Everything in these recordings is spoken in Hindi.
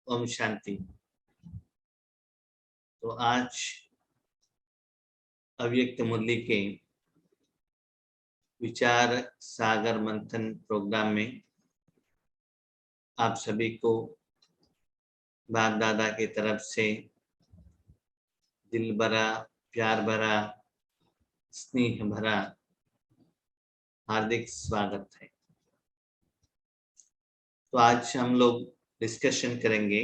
ओम शांति। तो आज अव्यक्त मुरली के विचार सागर मंथन प्रोग्राम में आप सभी को बाप दादा की तरफ से दिल भरा, प्यार भरा, स्नेह भरा हार्दिक स्वागत है। तो आज हम लोग डिस्कशन करेंगे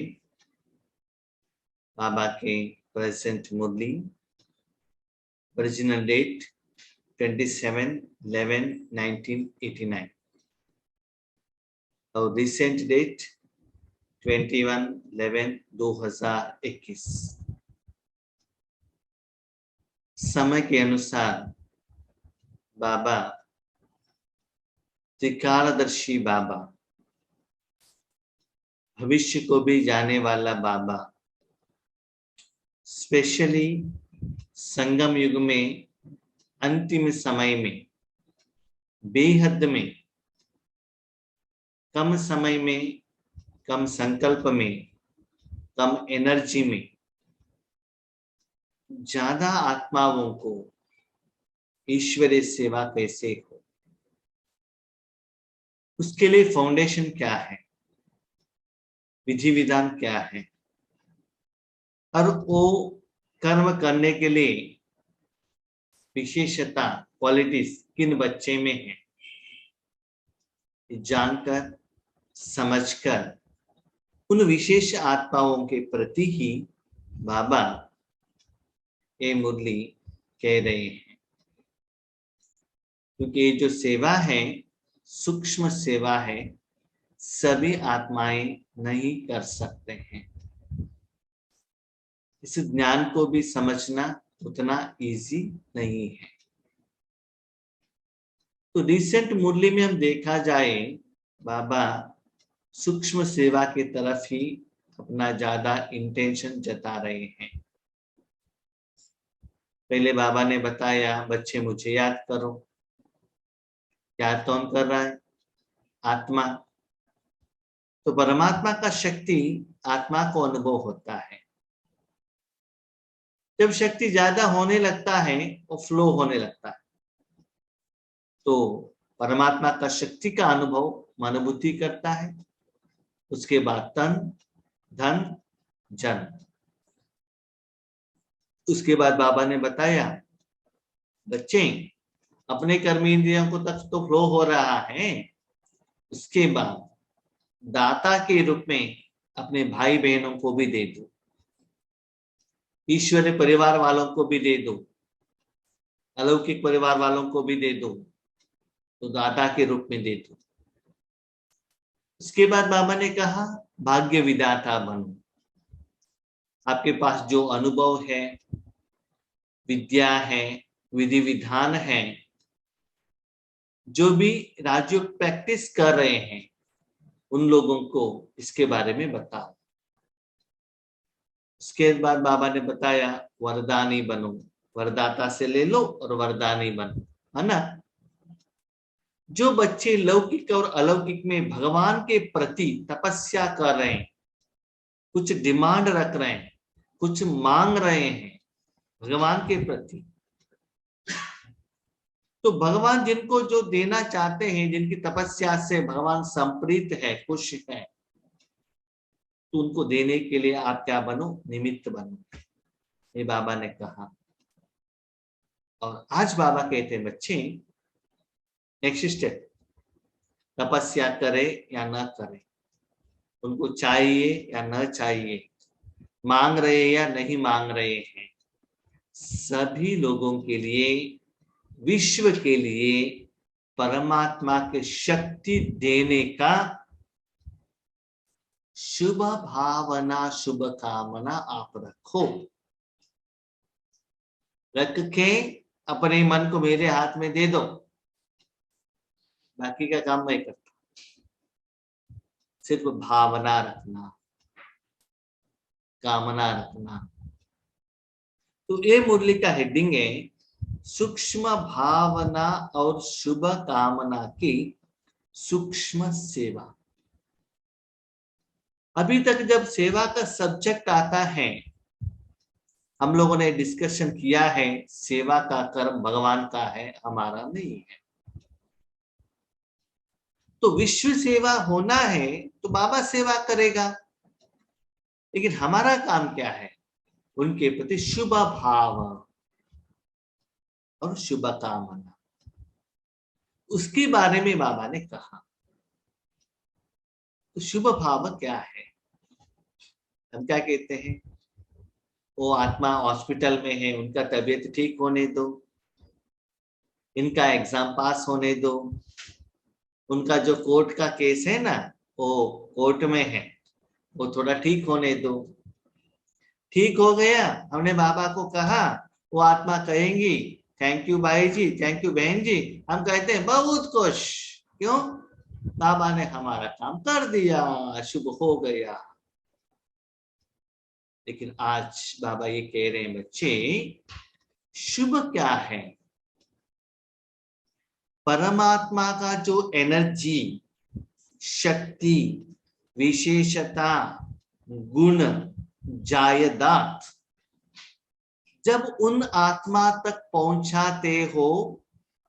बाबा के प्रेजेंट मुरली, ओरिजिनल डेट 27/11/1989 और रिसेंट डेट 21/11/2021। समय के अनुसार बाबा त्रिकालदर्शी बाबा, भविष्य को भी जाने वाला बाबा, स्पेशली संगम युग में अंतिम समय में बेहद में कम समय में, कम संकल्प में, कम एनर्जी में ज्यादा आत्माओं को ईश्वरीय सेवा कैसे हो, उसके लिए फाउंडेशन क्या है, विधि विधान क्या है और वो कर्म करने के लिए विशेषता क्वालिटीज किन बच्चे में है, जानकर समझकर उन विशेष आत्माओं के प्रति ही बाबा ये मुरली कह रहे हैं। क्योंकि ये जो सेवा है सूक्ष्म सेवा है, सभी आत्माएं नहीं कर सकते हैं। इस ज्ञान को भी समझना उतना इजी नहीं है। तो रिसेंट मुरली में हम देखा जाए बाबा सूक्ष्म सेवा की तरफ ही अपना ज्यादा इंटेंशन जता रहे हैं। पहले बाबा ने बताया बच्चे मुझे याद करो। याद कौन कर रहा है? आत्मा। तो परमात्मा का शक्ति आत्मा को अनुभव होता है। जब शक्ति ज्यादा होने लगता है वो फ्लो होने लगता है, तो परमात्मा का शक्ति का अनुभव अनुभूति करता है। उसके बाद तन, धन, जन। उसके बाद बाबा ने बताया बच्चे अपने कर्मेंद्रियों को तक तो फ्लो हो रहा है, उसके बाद दाता के रूप में अपने भाई बहनों को भी दे दो, ईश्वरीय परिवार वालों को भी दे दो, अलौकिक परिवार वालों को भी दे दो, तो दाता के रूप में दे दो। उसके बाद बाबा ने कहा भाग्य विधाता बनो। आपके पास जो अनुभव है, विद्या है, विधि विधान है, जो भी राजयोग प्रैक्टिस कर रहे हैं उन लोगों को इसके बारे में बताओ। उसके बाद बाबा ने बताया वरदानी बनो, वरदाता से ले लो और वरदानी बनो, है ना। जो बच्चे लौकिक और अलौकिक में भगवान के प्रति तपस्या कर रहे हैं, कुछ डिमांड रख रहे हैं, कुछ मांग रहे हैं भगवान के प्रति, तो भगवान जिनको जो देना चाहते हैं, जिनकी तपस्या से भगवान संप्रीत है, खुश है, तो उनको देने के लिए आप क्या बनो? निमित्त बनो, ये बाबा ने कहा। और आज बाबा कहते हैं बच्चे नेक्स्ट स्टेप, तपस्या करे या न करे, उनको चाहिए या न चाहिए, मांग रहे या नहीं मांग रहे हैं, सभी लोगों के लिए, विश्व के लिए परमात्मा की शक्ति देने का शुभ भावना, शुभ कामना आप रखो। रख के अपने मन को मेरे हाथ में दे दो, बाकी का काम मैं करता हूं। सिर्फ भावना रखना, कामना रखना। तो ये मुरली का हेडिंग है सूक्ष्म भावना और शुभ कामना की सूक्ष्म सेवा। अभी तक जब सेवा का सब्जेक्ट आता है, हम लोगों ने डिस्कशन किया है, सेवा का कर्म भगवान का है, हमारा नहीं है। तो विश्व सेवा होना है तो बाबा सेवा करेगा, लेकिन हमारा काम क्या है? उनके प्रति शुभ भाव और शुभ कामना, उसके बारे में बाबा ने कहा। तो शुभ भाव क्या है? हम क्या कहते हैं? वो आत्मा हॉस्पिटल में है, उनका तबीयत ठीक होने दो, इनका एग्जाम पास होने दो, उनका जो कोर्ट का केस है ना, वो कोर्ट में है, वो थोड़ा ठीक होने दो। ठीक हो गया, हमने बाबा को कहा, वो आत्मा कहेंगी थैंक यू भाई जी, थैंक यू बहन जी। हम कहते हैं बहुत खुश। क्यों? बाबा ने हमारा काम कर दिया, शुभ हो गया। लेकिन आज बाबा ये कह रहे हैं, बच्चे शुभ क्या है? परमात्मा का जो एनर्जी, शक्ति, विशेषता, गुण, जायदाद जब उन आत्मा तक पहुंचाते हो,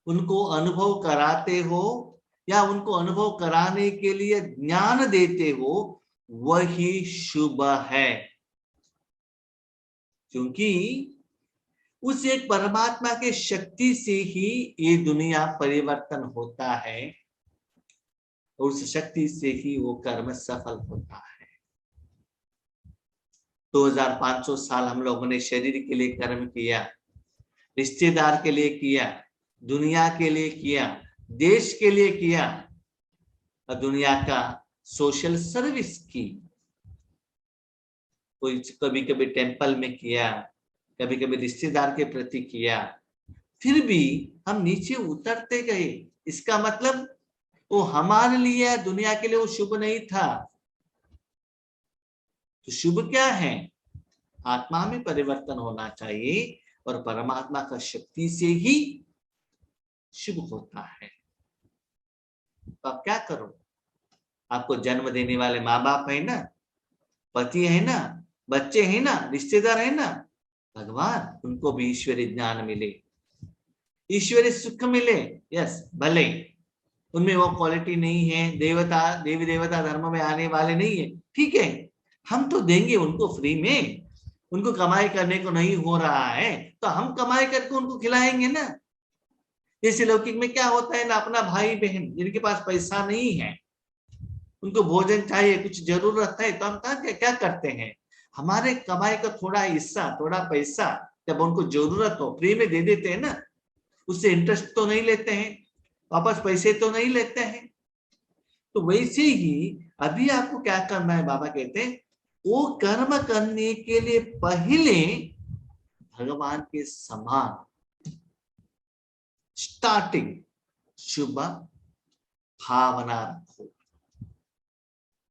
उनको अनुभव कराते हो, या उनको अनुभव कराने के लिए ज्ञान देते हो, वही शुभ है। क्योंकि उस एक परमात्मा के शक्ति से ही ये दुनिया परिवर्तन होता है, और उस शक्ति से ही वो कर्म सफल होता है। 2500 साल हम लोगों ने शरीर के लिए कर्म किया, रिश्तेदार के लिए किया, दुनिया के लिए किया, देश के लिए किया, और दुनिया का सोशल सर्विस की। कोई कभी कभी टेंपल में किया, कभी कभी रिश्तेदार के प्रति किया, फिर भी हम नीचे उतरते गए। इसका मतलब वो हमारे लिए, दुनिया के लिए वो शुभ नहीं था। तो शुभ क्या है? आत्मा में परिवर्तन होना चाहिए, और परमात्मा का शक्ति से ही शुभ होता है। तो आप क्या करो? आपको जन्म देने वाले माँ बाप है ना, पति है ना, बच्चे हैं ना, रिश्तेदार है ना, भगवान उनको भी ईश्वरीय ज्ञान मिले, ईश्वरीय सुख मिले। यस, भले उनमें वो क्वालिटी नहीं है, देवता देवी देवता धर्म में आने वाले नहीं है, ठीक है, हम तो देंगे उनको फ्री में। उनको कमाई करने को नहीं हो रहा है तो हम कमाई करके उनको खिलाएंगे ना। जैसे लौकिक में क्या होता है ना, अपना भाई बहन जिनके पास पैसा नहीं है, उनको भोजन चाहिए, कुछ जरूरत है, तो हम क्या करते हैं? हमारे कमाई का थोड़ा हिस्सा, थोड़ा पैसा जब उनको जरूरत हो फ्री में दे देते हैं ना। उससे इंटरेस्ट तो नहीं लेते हैं, वापस पैसे तो नहीं लेते हैं। तो वैसे ही अभी आपको क्या करना है? बाबा कहते हैं वो कर्म करने के लिए पहले भगवान के समान स्टार्टिंग शुभ भावना रखो।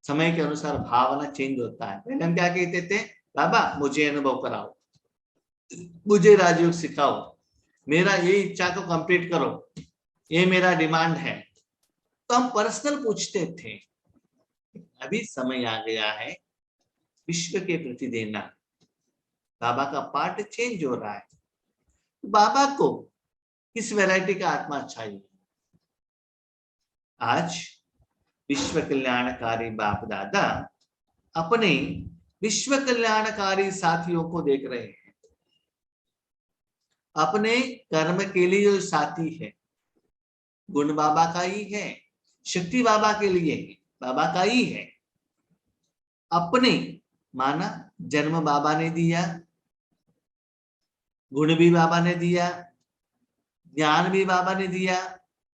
समय के अनुसार भावना चेंज होता है। पहले हम क्या कहते थे? बाबा मुझे अनुभव कराओ, मुझे राजयोग सिखाओ, मेरा ये इच्छा को कंप्लीट करो, ये मेरा डिमांड है। तो हम पर्सनल पूछते थे। अभी समय आ गया है विश्व के प्रति देना। बाबा का पार्ट चेंज हो रहा है। बाबा को किस वैरायटी का आत्मा चाहिए? आज विश्व कल्याणकारी बाप दादा अपने विश्व कल्याणकारी साथियों को देख रहे हैं। अपने कर्म के लिए जो साथी है, गुण बाबा का ही है, शक्ति बाबा के लिए है, बाबा का ही है। अपने माना जन्म बाबा ने दिया, गुण भी बाबा ने दिया, ज्ञान भी बाबा ने दिया,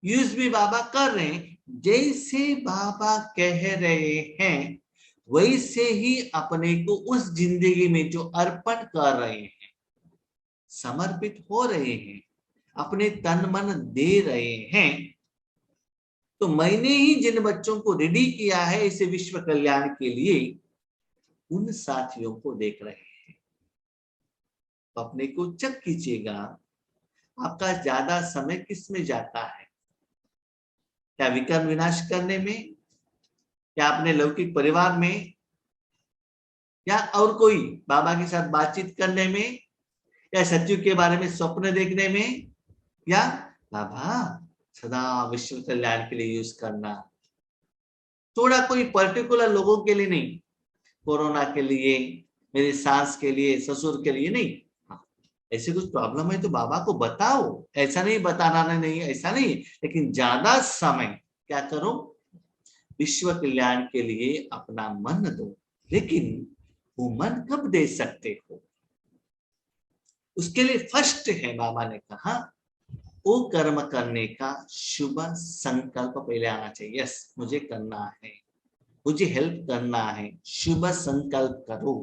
यूज भी बाबा कर रहे हैं। जैसे बाबा कह रहे हैं वैसे ही अपने को उस जिंदगी में जो अर्पण कर रहे हैं, समर्पित हो रहे हैं, अपने तन मन दे रहे हैं। तो मैंने ही जिन बच्चों को रेडी किया है इसे विश्व कल्याण के लिए, उन साथियों को देख रहे हैं। तो अपने को चेक कीजिएगा, आपका ज्यादा समय किस में जाता है? क्या विकर्म विनाश करने में, या अपने लौकिक परिवार में, या और कोई बाबा के साथ बातचीत करने में, या सत्युग के बारे में स्वप्न देखने में, या बाबा सदा विश्व कल्याण के लिए यूज करना। थोड़ा कोई पर्टिकुलर लोगों के लिए नहीं, कोरोना के लिए, मेरी सास के लिए, ससुर के लिए नहीं। हाँ, ऐसे कुछ प्रॉब्लम है तो बाबा को बताओ, ऐसा नहीं बताना नहीं, ऐसा नहीं, लेकिन ज्यादा समय क्या करो, विश्व कल्याण के लिए अपना मन दो। लेकिन वो मन कब दे सकते हो, उसके लिए फर्स्ट है, बाबा ने कहा वो कर्म करने का शुभ संकल्प पहले आना चाहिए। यस, मुझे करना है, मुझे हेल्प करना है, शुभ संकल्प करो।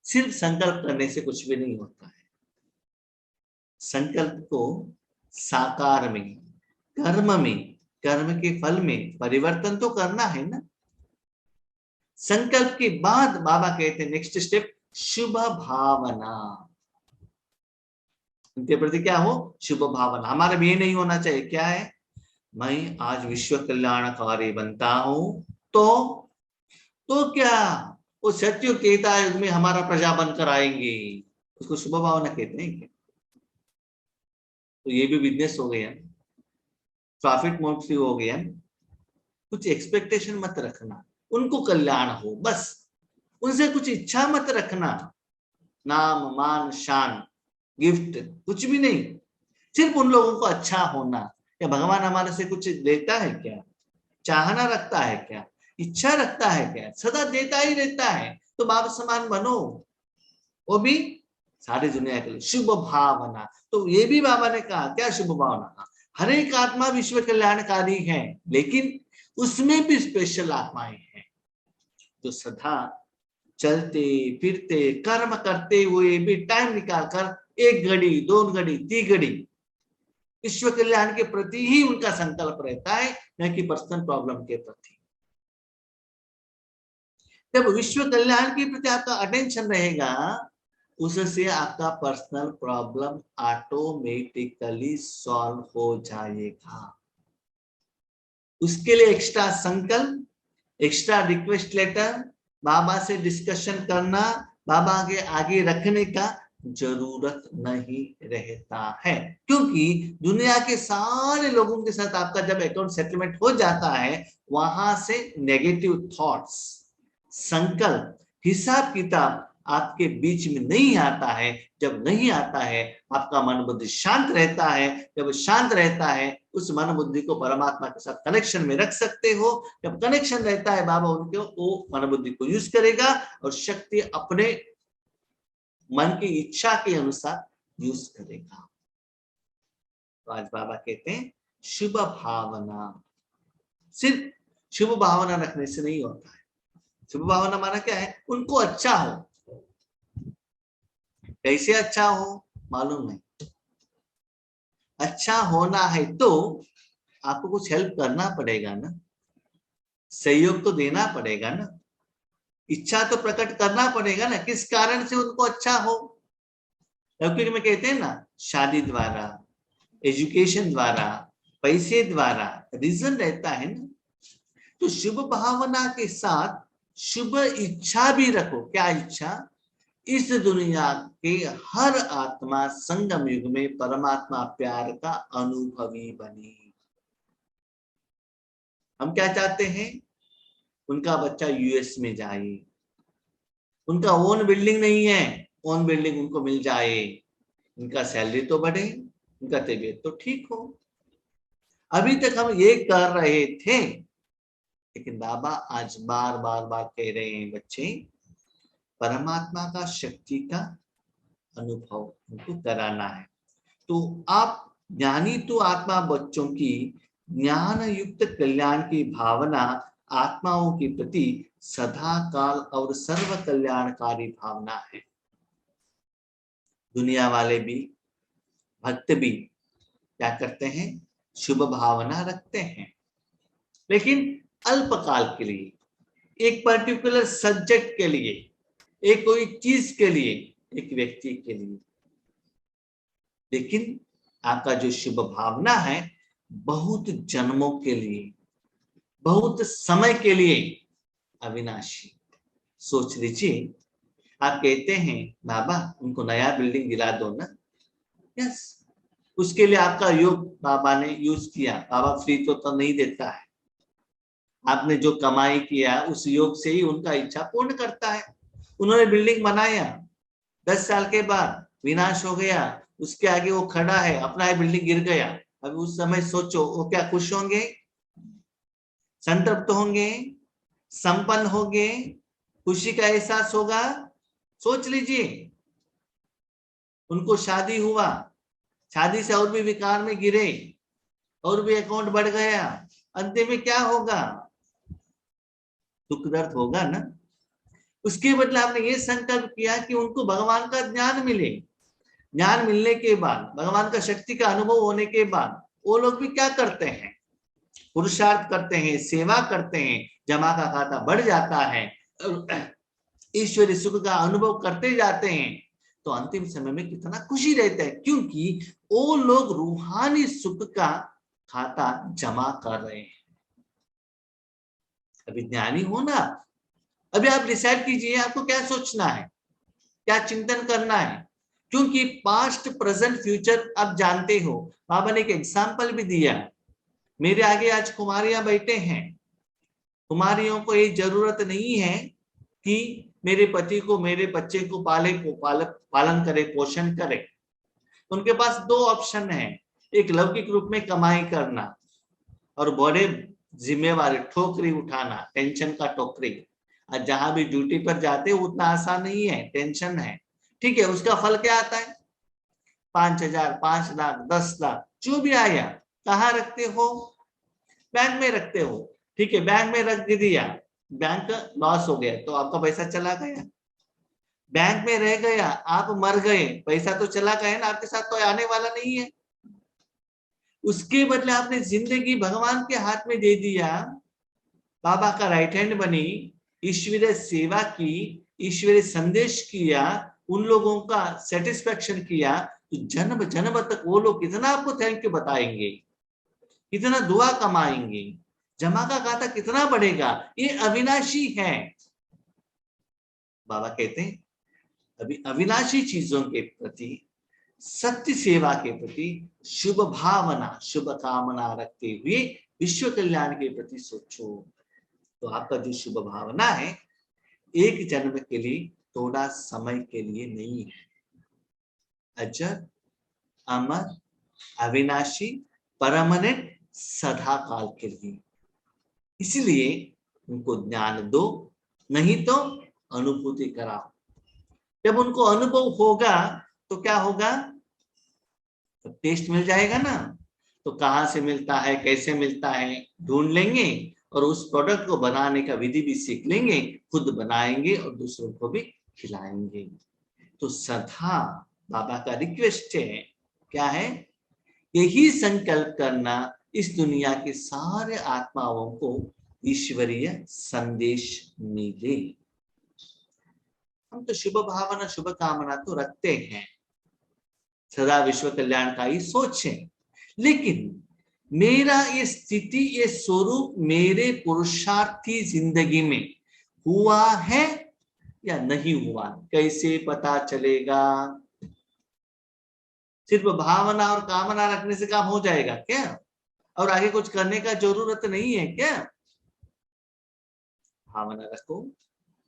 सिर्फ संकल्प करने से कुछ भी नहीं होता है। संकल्प को साकार में, कर्म में, कर्म के फल में परिवर्तन तो करना है ना। संकल्प के बाद बाबा कहते हैं नेक्स्ट स्टेप शुभ भावना। उनके प्रति क्या हो, शुभ भावना। हमारा भी ये नहीं होना चाहिए, क्या है, मैं आज विश्व कल्याणकारी बनता हूं तो क्या वो सत्य कहता युग में हमारा प्रजा बनकर आएंगे, उसको शुभ भावना कहते हैं क्या? तो ये भी बिजनेस हो गया, प्रॉफिट मोटिव हो गया। कुछ एक्सपेक्टेशन मत रखना, उनको कल्याण हो बस, उनसे कुछ इच्छा मत रखना, नाम मान शान गिफ्ट कुछ भी नहीं, सिर्फ उन लोगों को अच्छा होना। क्या भगवान हमारे से कुछ लेता है क्या, चाहना रखता है क्या, इच्छा रखता है क्या? सदा देता ही रहता है। तो बाप समान बनो, वो भी सारी दुनिया के लिए शुभ भावना। तो ये भी बाबा ने कहा क्या, शुभ भावना। हर एक आत्मा विश्व कल्याणकारी है, लेकिन उसमें भी स्पेशल आत्माएं हैं जो सदा चलते फिरते कर्म करते हुए भी टाइम निकालकर 1 घड़ी 2 घड़ी 3 घड़ी विश्व कल्याण के प्रति ही उनका संकल्प रहता है, न कि पर्सनल प्रॉब्लम के प्रति। जब विश्व कल्याण के प्रति आपका अटेंशन रहेगा, उससे आपका पर्सनल प्रॉब्लम ऑटोमेटिकली सॉल्व हो जाएगा। उसके लिए एक्स्ट्रा संकल्प, एक्स्ट्रा रिक्वेस्ट लेटर, बाबा से डिस्कशन करना, बाबा के आगे रखने का जरूरत नहीं रहता है। क्योंकि दुनिया के सारे लोगों के साथ आपका जब अकाउंट सेटलमेंट हो जाता है, वहां से नेगेटिव थॉट्स, संकल्प, हिसाब किताब आपके बीच में नहीं आता है। जब नहीं आता है, आपका मन बुद्धि शांत रहता है। जब शांत रहता है, उस मन बुद्धि को परमात्मा के साथ कनेक्शन में रख सकते हो। जब कनेक्शन रहता है, बाबा उनके वो मन बुद्धि को यूज करेगा और शक्ति अपने मन की इच्छा के अनुसार यूज करेगा। तो आज बाबा कहते हैं शुभ भावना। सिर्फ शुभ भावना रखने से नहीं होता है। शुभ भावना माना क्या है, उनको अच्छा हो। कैसे अच्छा हो मालूम नहीं। अच्छा होना है तो आपको कुछ हेल्प करना पड़ेगा ना, सहयोग तो देना पड़ेगा ना, इच्छा तो प्रकट करना पड़ेगा ना, किस कारण से उनको अच्छा हो। क्योंकि में कहते हैं ना, शादी द्वारा, एजुकेशन द्वारा, पैसे द्वारा रीजन रहता है ना। तो शुभ भावना के साथ शुभ इच्छा भी रखो। क्या इच्छा, इस दुनिया के हर आत्मा संगम युग में परमात्मा प्यार का अनुभवी बने। हम क्या चाहते हैं, उनका बच्चा यूएस में जाए, उनका ओन बिल्डिंग नहीं है, ओन बिल्डिंग उनको मिल जाए, उनका सैलरी तो बढ़े, उनका तबीयत तो ठीक हो। अभी तक हम ये कर रहे थे, लेकिन बाबा आज बार बार बार कह रहे हैं, बच्चे परमात्मा का शक्ति का अनुभव उनको कराना है। तो आप ज्ञानी तो आत्मा बच्चों की ज्ञान युक्त कल्याण की भावना आत्माओं के प्रति सदा काल और सर्व कल्याणकारी भावना है। दुनिया वाले भी, भक्त भी क्या करते हैं, शुभ भावना रखते हैं, लेकिन अल्पकाल के लिए, एक पर्टिकुलर सब्जेक्ट के लिए, एक कोई चीज के लिए, एक व्यक्ति के लिए। लेकिन आपका जो शुभ भावना है, बहुत जन्मों के लिए, बहुत समय के लिए अविनाशी, सोच लीजिए, आप कहते हैं बाबा उनको नया बिल्डिंग दिला दो ना, यस, उसके लिए आपका योग बाबा ने यूज किया। बाबा फ्री तो नहीं देता है, आपने जो कमाई किया उस योग से ही उनका इच्छा पूर्ण करता है। उन्होंने बिल्डिंग बनाया, 10 साल के बाद विनाश हो गया, उसके आगे वो खड़ा है, अपना बिल्डिंग गिर गया। अब उस समय सोचो वो क्या खुश होंगे, संतृप्त होंगे, संपन्न होंगे, खुशी का एहसास होगा? सोच लीजिए, उनको शादी हुआ, शादी से और भी विकार में गिरे, और भी अकाउंट बढ़ गया, अंत में क्या होगा? दुख दर्द होगा ना। उसके बदले आपने ये संकल्प किया कि उनको भगवान का ज्ञान मिले। ज्ञान मिलने के बाद, भगवान का शक्ति का अनुभव होने के बाद वो लोग भी क्या करते हैं? पुरुषार्थ करते हैं, सेवा करते हैं, जमा का खाता बढ़ जाता है, ईश्वरीय सुख का अनुभव करते जाते हैं। तो अंतिम समय में कितना खुशी रहता है, क्योंकि वो लोग रूहानी सुख का खाता जमा कर रहे हैं। अभी ज्ञानी हो ना, अभी आप डिसाइड कीजिए आपको क्या सोचना है, क्या चिंतन करना है, क्योंकि पास्ट प्रेजेंट फ्यूचर आप जानते हो। बाबा ने एक एग्जाम्पल भी दिया, मेरे आगे आज कुमारियां बैठे हैं, कुमारियों को ये जरूरत नहीं है कि मेरे पति को, मेरे बच्चे को पालन करे, पोषण करे। उनके पास दो ऑप्शन है, एक लौकिक रूप में कमाई करना और बड़े जिम्मेवारी ठोकरी उठाना, टेंशन का टोकरी। जहां भी ड्यूटी पर जाते हैं उतना आसान नहीं है, टेंशन है, ठीक है। उसका फल क्या आता है? 5,000, 5 लाख, 10 लाख जो भी आया, कहाँ रखते हो? बैंक में रखते हो, ठीक है। बैंक में रख दिया, बैंक लॉस हो गया तो आपका पैसा चला गया। बैंक में रह गया, आप मर गए, पैसा तो चला गया ना, आपके साथ तो आने वाला नहीं है। उसके बदले आपने जिंदगी भगवान के हाथ में दे दिया, बाबा का राइट हैंड बनी, ईश्वरीय सेवा की, ईश्वरीय संदेश किया, उन लोगों का सेटिस्फेक्शन किया, तो जन्म जन्म तक वो लोग कितना आपको थैंक यू बताएंगे, कितना दुआ कमाएंगे, जमा का खाता कितना बढ़ेगा। ये अविनाशी है। बाबा कहते हैं अभी अविनाशी चीजों के प्रति, सत्य सेवा के प्रति शुभ भावना, शुभ कामना रखते हुए विश्व कल्याण के प्रति सोचो। तो आपका जो शुभ भावना है एक जन्म के लिए, थोड़ा समय के लिए नहीं है, अजर, अमर, अविनाशी, परमानेंट, सदा काल के लिए। इसलिए उनको ज्ञान दो, नहीं तो अनुभूति कराओ। जब उनको अनुभव होगा तो क्या होगा? तो टेस्ट मिल जाएगा ना। तो कहाँ से मिलता है, कैसे मिलता है, ढूंढ लेंगे और उस प्रोडक्ट को बनाने का विधि भी सीख लेंगे, खुद बनाएंगे और दूसरों को भी खिलाएंगे। तो सदा बाबा का रिक्वेस्ट है, क्या है? यही संकल्प करना, इस दुनिया के सारे आत्माओं को ईश्वरीय संदेश मिले। हम तो शुभ भावना, शुभ कामना तो रखते हैं, सदा विश्व कल्याण का ही सोचें, लेकिन मेरा ये स्थिति, ये स्वरूप मेरे पुरुषार्थी जिंदगी में हुआ है या नहीं हुआ, कैसे पता चलेगा? सिर्फ भावना और कामना रखने से काम हो जाएगा क्या? और आगे कुछ करने का जरूरत नहीं है क्या? भावना रखो,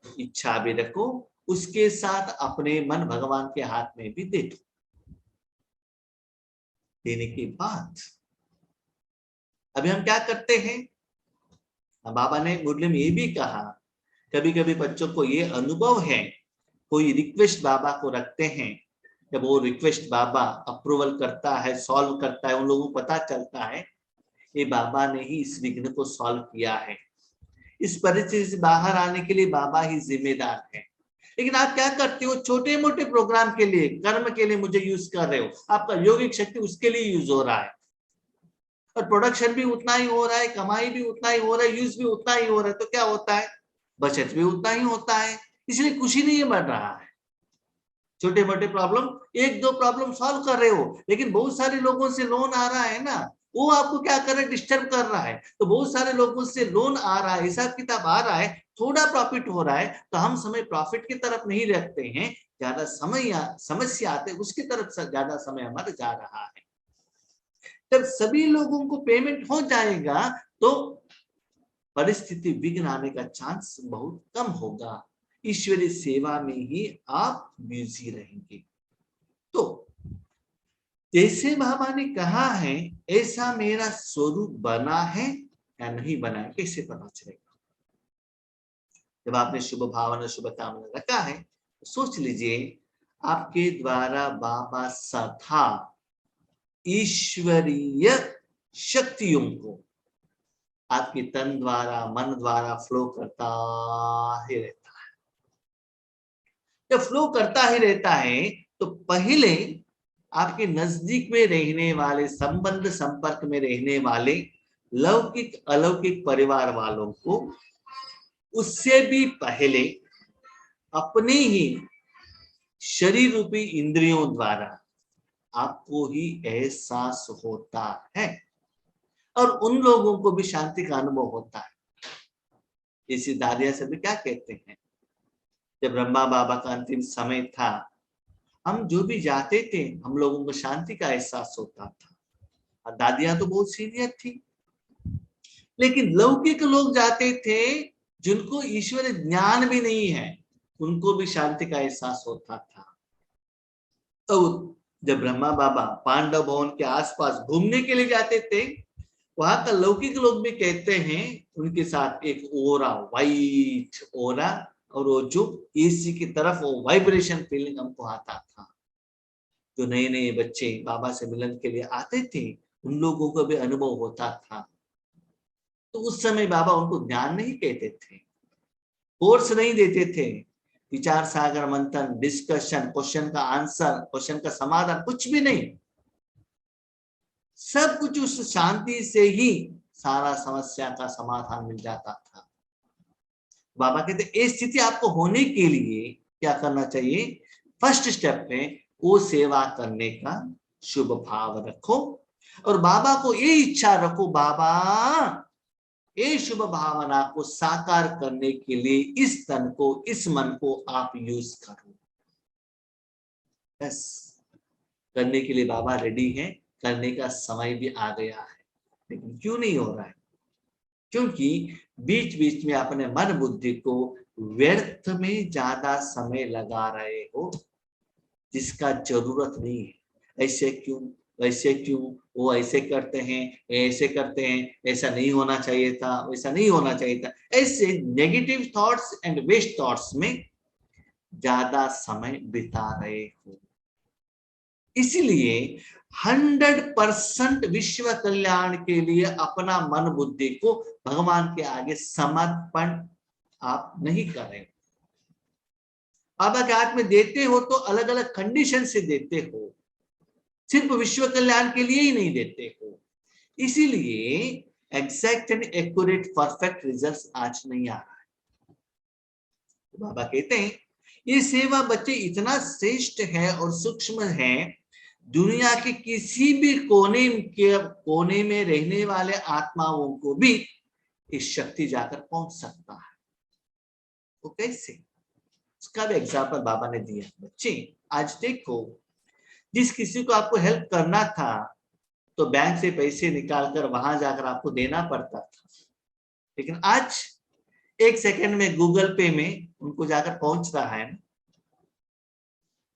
इच्छा भी रखो, उसके साथ अपने मन भगवान के हाथ में भी दे दो। देने के बाद अभी हम क्या करते हैं? बाबा ने मुरली में ये भी कहा, कभी कभी बच्चों को ये अनुभव है, कोई रिक्वेस्ट बाबा को रखते हैं, जब वो रिक्वेस्ट बाबा अप्रूवल करता है, सॉल्व करता है, उन लोगों को पता चलता है ये बाबा ने ही इस विघ्न को सॉल्व किया है, इस परिस्थिति से बाहर आने के लिए बाबा ही जिम्मेदार है। लेकिन आप क्या करते हो? छोटे मोटे प्रोग्राम के लिए, कर्म के लिए मुझे यूज कर रहे हो, आपका योगिक शक्ति उसके लिए यूज हो रहा है, और प्रोडक्शन भी उतना ही हो रहा है, कमाई भी उतना ही हो रहा है, यूज भी उतना ही हो रहा है, तो क्या होता है? बचत भी उतना ही होता है, इसलिए खुशी नहीं बढ़ रहा है। छोटे मोटे प्रॉब्लम, एक दो प्रॉब्लम सॉल्व कर रहे हो, लेकिन बहुत सारे लोगों से लोन आ रहा है ना, वो आपको क्या कर रहा है? डिस्टर्ब कर रहा है। तो बहुत सारे लोगों से लोन आ रहा है, हिसाब किताब आ रहा है, थोड़ा प्रॉफिट हो रहा है तो हम समय प्रॉफिट की तरफ नहीं रखते हैं, ज्यादा समय या समस्या आते उसकी तरफ से ज्यादा समय हमारा जा रहा है। जब सभी लोगों को पेमेंट हो जाएगा तो परिस्थिति विघ्न आने का चांस बहुत कम होगा, ईश्वरीय सेवा में ही आप बिजी रहेंगे। तो जैसे बाबा ने कहा है ऐसा मेरा स्वरूप बना है या नहीं बना है, कैसे पता चलेगा? जब आपने शुभ भावना शुभ कामना रखा है तो सोच लीजिए आपके द्वारा बाबा सदा ईश्वरीय शक्तियों को आपके तन द्वारा मन द्वारा फ्लो करता ही रहता है। जब फ्लो करता ही रहता है तो पहले आपके नजदीक में रहने वाले, संबंध संपर्क में रहने वाले लौकिक अलौकिक परिवार वालों को उससे भी पहले अपने ही शरीर रूपी इंद्रियों द्वारा आपको ही एहसास होता है और उन लोगों को भी शांति का अनुभव होता है। इसी दादिया से भी क्या कहते हैं, जब ब्रह्मा बाबा का अंतिम समय था हम जो भी जाते थे हम लोगों को शांति का एहसास होता था। और दादियां तो बहुत सीनियर थी, लेकिन लौकिक लोग जाते थे जिनको ईश्वर ज्ञान भी नहीं है उनको भी शांति का एहसास होता था। तो जब ब्रह्मा बाबा पांडव भवन के आसपास घूमने के लिए जाते थे वहां का लौकिक लोग भी कहते हैं उनके साथ एक ओरा, वाइट ओरा, और वो जो एसी की तरफ वो वाइब्रेशन फीलिंग हमको आता था। जो नए नए बच्चे बाबा से मिलन के लिए आते थे उन लोगों को भी अनुभव होता था। तो उस समय बाबा उनको ज्ञान नहीं कहते थे, कोर्स नहीं देते थे, विचार सागर मंथन, डिस्कशन, क्वेश्चन का आंसर, क्वेश्चन का समाधान, कुछ भी नहीं। सब कुछ उस शांति से ही सारा समस्या का समाधान मिल जाता था। बाबा कहते ये स्थिति आपको होने के लिए क्या करना चाहिए? फर्स्ट स्टेप में वो सेवा करने का शुभ भाव रखो और बाबा को ये इच्छा रखो, बाबा ये शुभ भावना को साकार करने के लिए इस तन को, इस मन को आप यूज करो। बस करने के लिए बाबा रेडी है, करने का समय भी आ गया है, लेकिन क्यों नहीं हो रहा है? क्योंकि बीच बीच में अपने मन बुद्धि को व्यर्थ में ज्यादा समय लगा रहे हो जिसका जरूरत नहीं है। ऐसे क्यों, वैसे क्यों, वो ऐसे करते हैं, ऐसे करते हैं, ऐसा नहीं होना चाहिए था, वैसा नहीं होना चाहिए था, ऐसे negative thoughts and waste thoughts में ज्यादा समय बिता रहे हो। इसलिए 100% विश्व कल्याण के लिए अपना मन बुद्धि को भगवान के आगे समर्पण आप नहीं कर रहे हो। बाबा के हाथ में देते हो तो अलग अलग कंडीशन से देते हो, सिर्फ विश्व कल्याण के लिए ही नहीं देते हो। इसीलिए exact and accurate perfect results आज नहीं आ रहा है। तो बाबा कहते हैं ये सेवा बच्चे इतना श्रेष्ठ है और सूक्ष्म है, दुनिया के किसी भी कोने में रहने वाले आत्माओं को भी इस शक्ति जाकर पहुंच सकता है। तो कैसे? उसका भी एग्जाम्पल बाबा ने दिया। बच्चे आज देखो, जिस किसी को आपको हेल्प करना था तो बैंक से पैसे निकालकर वहां जाकर आपको देना पड़ता था, लेकिन आज 1 सेकंड में गूगल पे में उनको जाकर पहुंच रहा है।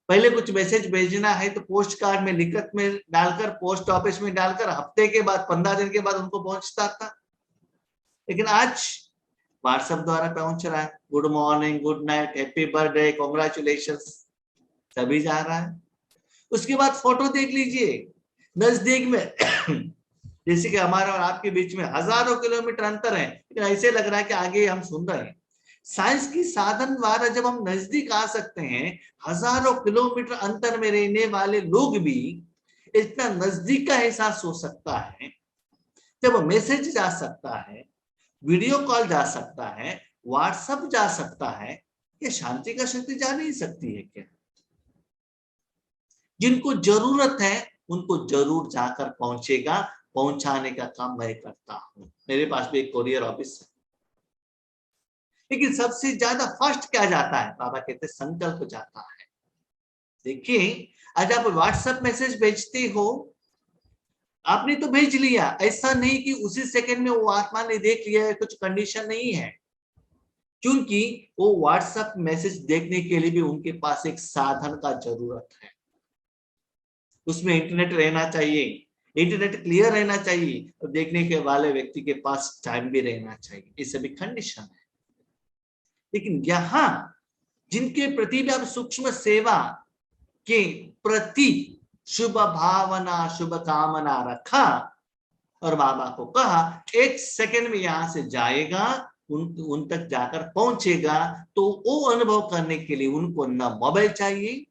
पहले कुछ मैसेज भेजना है तो पोस्ट कार्ड में लिखत में डालकर, पोस्ट ऑफिस में डालकर हफ्ते के बाद 15 दिन के बाद उनको पहुंचता था, लेकिन आज व्हाट्सएप द्वारा पहुंच रहा है। Good morning, good night, happy birthday, congratulations, सभी जा रहा है। उसके बाद फोटो देख लीजिए, नजदीक में जैसे कि हमारे और आपके बीच में हजारों किलोमीटर अंतर है, लेकिन ऐसे लग रहा है कि आगे हम सुन रहे हैं। साइंस की साधन द्वारा जब हम नजदीक आ सकते हैं, हजारों किलोमीटर अंतर में रहने वाले लोग भी इतना नजदीक का एहसास हो सकता है। जब मैसेज जा सकता है, वीडियो कॉल जा सकता है, व्हाट्सएप जा सकता है, ये शांति का शक्ति जा नहीं सकती है क्या? जिनको जरूरत है उनको जरूर जाकर पहुंचेगा, पहुंचाने का काम मैं करता हूं। मेरे पास भी एक कोरियर ऑफिस है, लेकिन सबसे ज्यादा फर्स्ट क्या जाता है? बाबा कहते हैं संकल्प जाता है। देखिए, आज आप व्हाट्सएप मैसेज भेजते हो, आपने तो भेज लिया, ऐसा नहीं कि उसी सेकंड में वो आत्मा ने देख लिया है, कुछ कंडीशन नहीं है। क्योंकि वो व्हाट्सएप मैसेज देखने के लिए भी उनके पास एक साधन का जरूरत है। उसमें इंटरनेट रहना चाहिए, इंटरनेट क्लियर रहना चाहिए, और देखने के वाले व्यक्ति के पास टाइम भी रहना चाहिए। ये सभी कंडीशन है। लेकिन यहाँ जिनके प्रति भी आप सूक्ष्म सेवा के प्रति शुभ भावना, शुभ कामना रखा और बाबा को कहा एक सेकंड में यहां से जाएगा, उन तक जाकर पहुंचेगा, तो वो अनुभव करने के लिए उनको न मोबाइल चाहिए,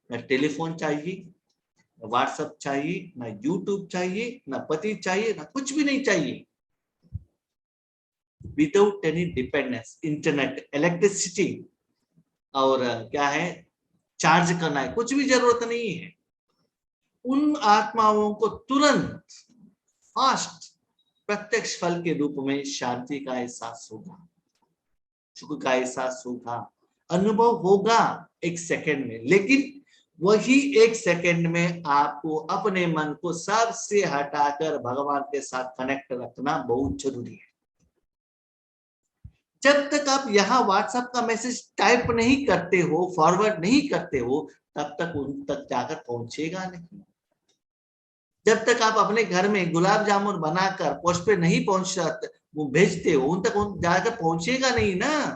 न टेलीफोन चाहिए, न व्हाट्सएप चाहिए, न यूट्यूब चाहिए, न पति चाहिए, न कुछ भी नहीं चाहिए। Without any dependence, internet, electricity और क्या है, चार्ज करना है, कुछ भी जरूरत नहीं है। उन आत्माओं को तुरंत फास्ट प्रत्यक्ष फल के रूप में शांति का एहसास होगा, सुख का एहसास होगा, अनुभव होगा एक सेकंड में। लेकिन वही एक सेकंड में आपको अपने मन को सबसे हटाकर भगवान के साथ कनेक्ट रखना बहुत जरूरी है। जब तक आप यहाँ व्हाट्सएप का मैसेज टाइप नहीं करते हो, फॉरवर्ड नहीं करते हो, तब तक उन तक जाकर पहुंचेगा नहीं। जब तक आप अपने घर में गुलाब जामुन बनाकर पोस्ट पे नहीं वो भेजते हो, उन तक जाकर पहुंचेगा नहीं ना।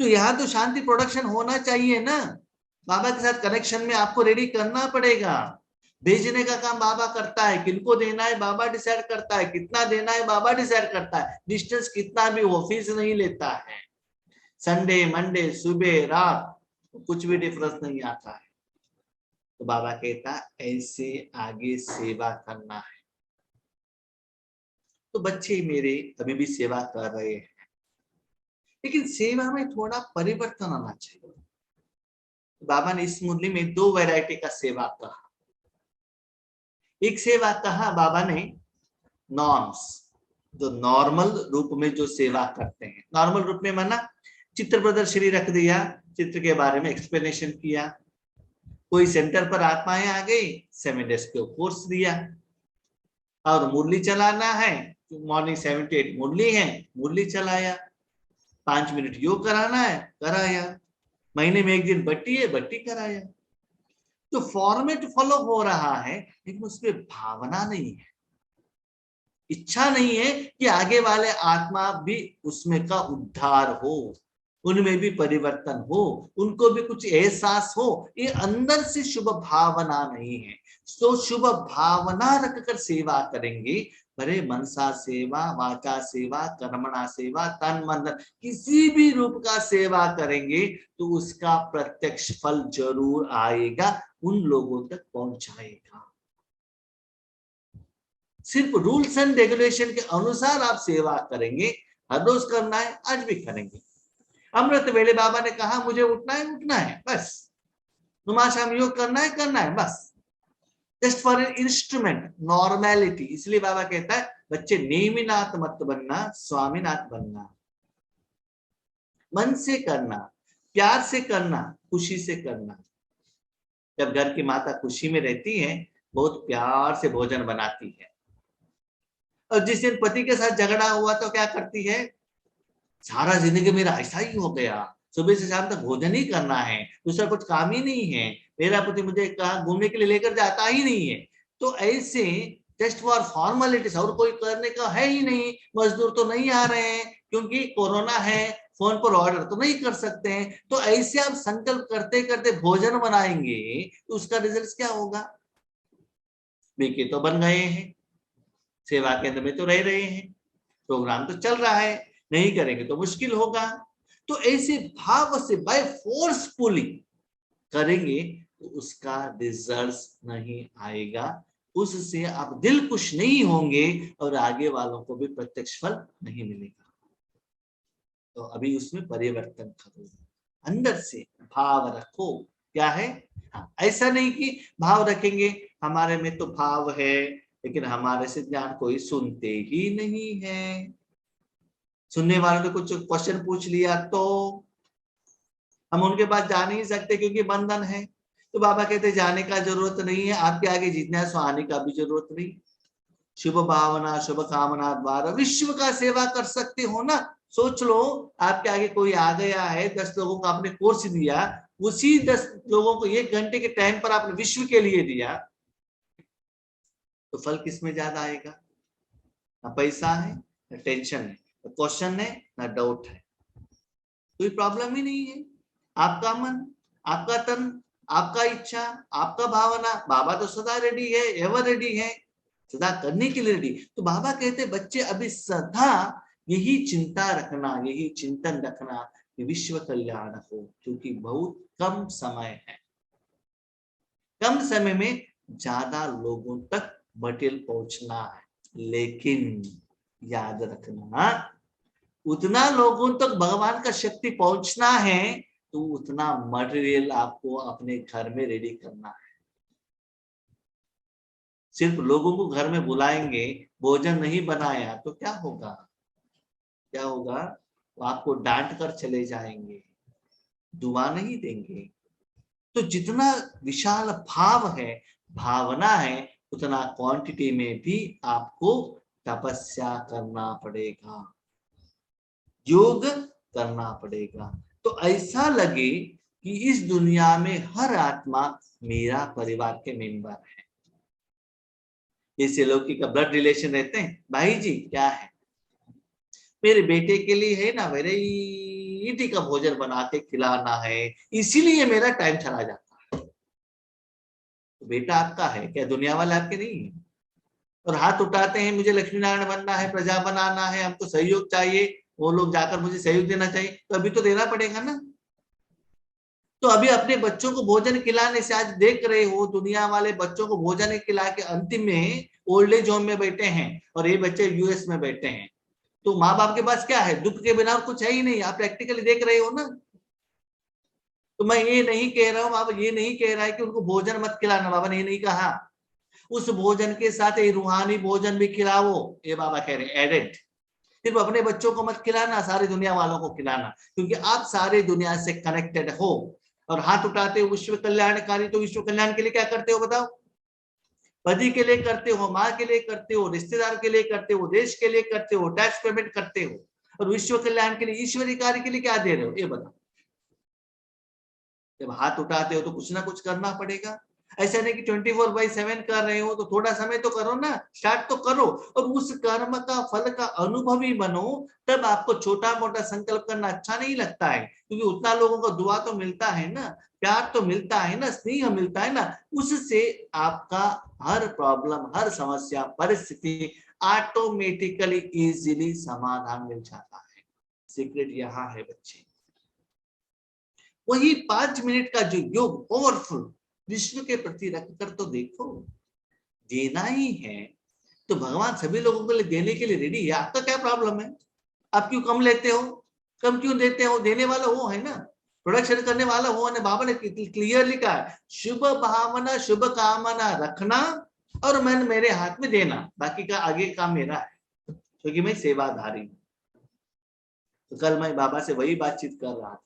तो यहाँ तो शांति प्रोडक्शन होना चाहिए ना। बाबा के साथ कनेक्शन में आपको रेडी करना पड़ेगा। भेजने का काम बाबा करता है, किनको देना है बाबा डिसाइड करता है, कितना देना है बाबा डिसाइड करता है, डिस्टेंस कितना भी वो फीस नहीं लेता है। संडे मंडे सुबह रात कुछ भी डिफरेंस नहीं आता है। तो बाबा कहता ऐसे आगे सेवा करना है। तो बच्चे मेरे अभी भी सेवा कर रहे हैं, लेकिन सेवा में थोड़ा परिवर्तन आना चाहिए। बाबा ने इस मुरली में 2 वैरायटी का सेवा कहा। एक सेवा कहा बाबा ने नॉर्म्स, जो नॉर्मल रूप में जो सेवा करते हैं। नॉर्मल रूप में माना चित्र प्रदर्शनी रख दिया, चित्र के बारे में एक्सप्लेनेशन किया, कोई सेंटर पर आत्माएं आ गई, 7 डेज के कोर्स दिया, और मुरली चलाना है, मॉर्निंग 7 to 8 मुरली है, मुरली चलाया, 5 मिनट योग कराना है, कराया, महीने में 1 दिन बट्टी है, बट्टी कराया। तो फॉर्मेट फॉलो हो रहा है, लेकिन उसमें भावना नहीं है, इच्छा नहीं है कि आगे वाले आत्मा भी उसमें का उद्धार हो, उनमें भी परिवर्तन हो, उनको भी कुछ एहसास हो। ये अंदर से शुभ भावना नहीं है। तो शुभ भावना रखकर सेवा करेंगे, भले मनसा सेवा, वाचा सेवा, कर्मणा सेवा, तन मन किसी भी रूप का सेवा करेंगे, तो उसका प्रत्यक्ष फल जरूर आएगा, उन लोगों तक पहुंचाएगा। सिर्फ रूल्स एंड रेगुलेशन के अनुसार आप सेवा करेंगे, हर रोज करना है, आज भी करेंगे। अमृत वेले बाबा ने कहा मुझे उठना है, बस। नुमा शाम योग करना है, बस। Just for an instrument, normality. इसलिए बाबा कहता है बच्चे नेमिनाथ मत बनना, स्वामीनाथ बनना। मन से करना, प्यार से करना, खुशी से करना। जब घर की माता खुशी में रहती है, बहुत प्यार से भोजन बनाती है, और जिस दिन पति के साथ झगड़ा हुआ तो क्या करती है, सारा जिंदगी मेरा ऐसा ही हो गया, सुबह से शाम तक भोजन ही करना है, दूसरा कुछ काम ही नहीं है, मेरा पति मुझे कहा घूमने के लिए लेकर जाता ही नहीं है। तो ऐसे जस्ट फॉर फॉर्मेलिटीज, और कोई करने का है ही नहीं, मजदूर तो नहीं आ रहे हैं क्योंकि कोरोना है, फोन पर ऑर्डर तो नहीं कर सकते हैं। तो ऐसे आप संकल्प करते करते भोजन बनाएंगे, तो उसका रिजल्ट क्या होगा? बेके तो बन गए हैं, सेवा केंद्र में तो रह रहे हैं, प्रोग्राम तो चल रहा है, नहीं करेंगे तो मुश्किल होगा। तो ऐसे भाव से बाय फोर्सफुली करेंगे तो उसका रिजल्ट नहीं आएगा, उससे आप दिल खुश नहीं होंगे और आगे वालों को भी प्रत्यक्ष फल नहीं मिलेगा। तो अभी उसमें परिवर्तन करो, अंदर से भाव रखो। क्या है? हाँ, ऐसा नहीं कि भाव रखेंगे हमारे में तो भाव है, लेकिन हमारे से ज्ञान कोई सुनते ही नहीं है। सुनने वालों ने कुछ क्वेश्चन पूछ लिया तो हम उनके पास जा नहीं सकते क्योंकि बंधन है। तो बाबा कहते जाने का जरूरत नहीं है, आपके आगे जिज्ञासु आने का भी जरूरत नहीं। शुभ भावना शुभ कामना द्वारा विश्व का सेवा कर सकते हो ना। सोच लो, आपके आगे कोई आ गया है, 10 लोगों को आपने कोर्स दिया, उसी 10 लोगों को 1 घंटे के टाइम पर आपने विश्व के लिए दिया, तो फल किसमें ज्यादा आएगा? ना पैसा है, ना टेंशन है, ना क्वेश्चन है, ना डाउट है, कोई प्रॉब्लम ही नहीं है। आपका मन, आपका तन, आपका इच्छा, आपका भावना, बाबा तो सदा रेडी है, एवर रेडी है, सदा करने के लिए रेडी। तो बाबा कहते बच्चे अभी सदा यही चिंता रखना, यही चिंतन रखना कि विश्व कल्याण हो, क्योंकि बहुत कम समय है। कम समय में ज्यादा लोगों तक मटेरियल पहुंचना है, लेकिन याद रखना उतना लोगों तक भगवान का शक्ति पहुंचना है तो उतना मटेरियल आपको अपने घर में रेडी करना है। सिर्फ लोगों को घर में बुलाएंगे, भोजन नहीं बनाया तो क्या होगा? क्या होगा? तो आपको डांट कर चले जाएंगे, दुआ नहीं देंगे। तो जितना विशाल भाव है, भावना है, उतना क्वांटिटी में भी आपको तपस्या करना पड़ेगा, योग करना पड़ेगा। तो ऐसा लगे कि इस दुनिया में हर आत्मा मेरा परिवार के मेंबर है। जैसे लोग का ब्लड रिलेशन रहते हैं, भाई जी क्या है, मेरे बेटे के लिए है ना, वैरायटी का भोजन बना के खिलाना है, इसीलिए मेरा टाइम चला जाता है। तो बेटा आपका है क्या, दुनिया वाले आपके नहीं है? और हाथ उठाते हैं मुझे लक्ष्मी नारायण बनना है, प्रजा बनाना है, हमको सहयोग चाहिए, वो लोग जाकर मुझे सहयोग देना चाहिए, तो अभी तो देना पड़ेगा ना। तो अभी अपने बच्चों को भोजन खिलाने से, आज देख रहे हो दुनिया वाले बच्चों को भोजन खिला के अंतिम में ओल्ड एज होम में बैठे हैं, और ये बच्चे यूएस में बैठे हैं। तो माँ बाप के पास क्या है? दुख के बिना और कुछ है ही नहीं, आप प्रैक्टिकली देख रहे हो ना। तो मैं ये नहीं कह रहा हूँ, बाबा ये नहीं कह रहा है कि उनको भोजन मत खिलाना, बाबा ने ये नहीं कहा। उस भोजन के साथ ये रूहानी भोजन भी खिलाओ, ये बाबा कह रहे एडेड। सिर्फ अपने बच्चों को मत खिलाना, सारी दुनिया वालों को खिलाना, क्योंकि आप सारे दुनिया से कनेक्टेड हो। और हाथ उठाते हो विश्व कल्याणकारी, तो विश्व कल्याण के लिए क्या करते हो बताओ? पति के लिए करते हो, माँ के लिए करते हो, रिश्तेदार के लिए करते हो, देश के लिए करते हो, टैक्स पेमेंट करते हो, और विश्व कल्याण के लिए, ईश्वरीय कार्य के लिए क्या दे रहे हो ये बताओ? जब हाथ उठाते हो तो कुछ ना कुछ करना पड़ेगा। ऐसा नहीं कि 24/7 कर रहे हो, तो थोड़ा समय तो करो ना, स्टार्ट तो करो, और उस कर्म का फल का अनुभवी बनो। तब आपको छोटा मोटा संकल्प करना अच्छा नहीं लगता है, क्योंकि उतना लोगों को दुआ तो मिलता है ना, प्यार तो मिलता है ना, स्नेह मिलता है ना, उससे आपका हर प्रॉब्लम, हर समस्या, परिस्थिति ऑटोमेटिकली इजीली समाधान मिल जाता है। सीक्रेट यहाँ है बच्चे, वही 5 मिनट का जो योग पावरफुल विश्व के प्रति रखकर तो देखो, देना ही है तो भगवान सभी लोगों के लिए देने के लिए रेडी है। आपका क्या प्रॉब्लम है? आप क्यों कम लेते हो, कम क्यों देते हो? देने वाला वो है ना, प्रोडक्शन करने वाला वो है। बाबा ने क्लियरली कहा है, शुभ भावना शुभ कामना रखना और मन मेरे हाथ में देना, बाकी का आगे काम मेरा है, क्योंकि मैं सेवाधारी हूँ। तो कल मैं बाबा से वही बातचीत कर रहा था,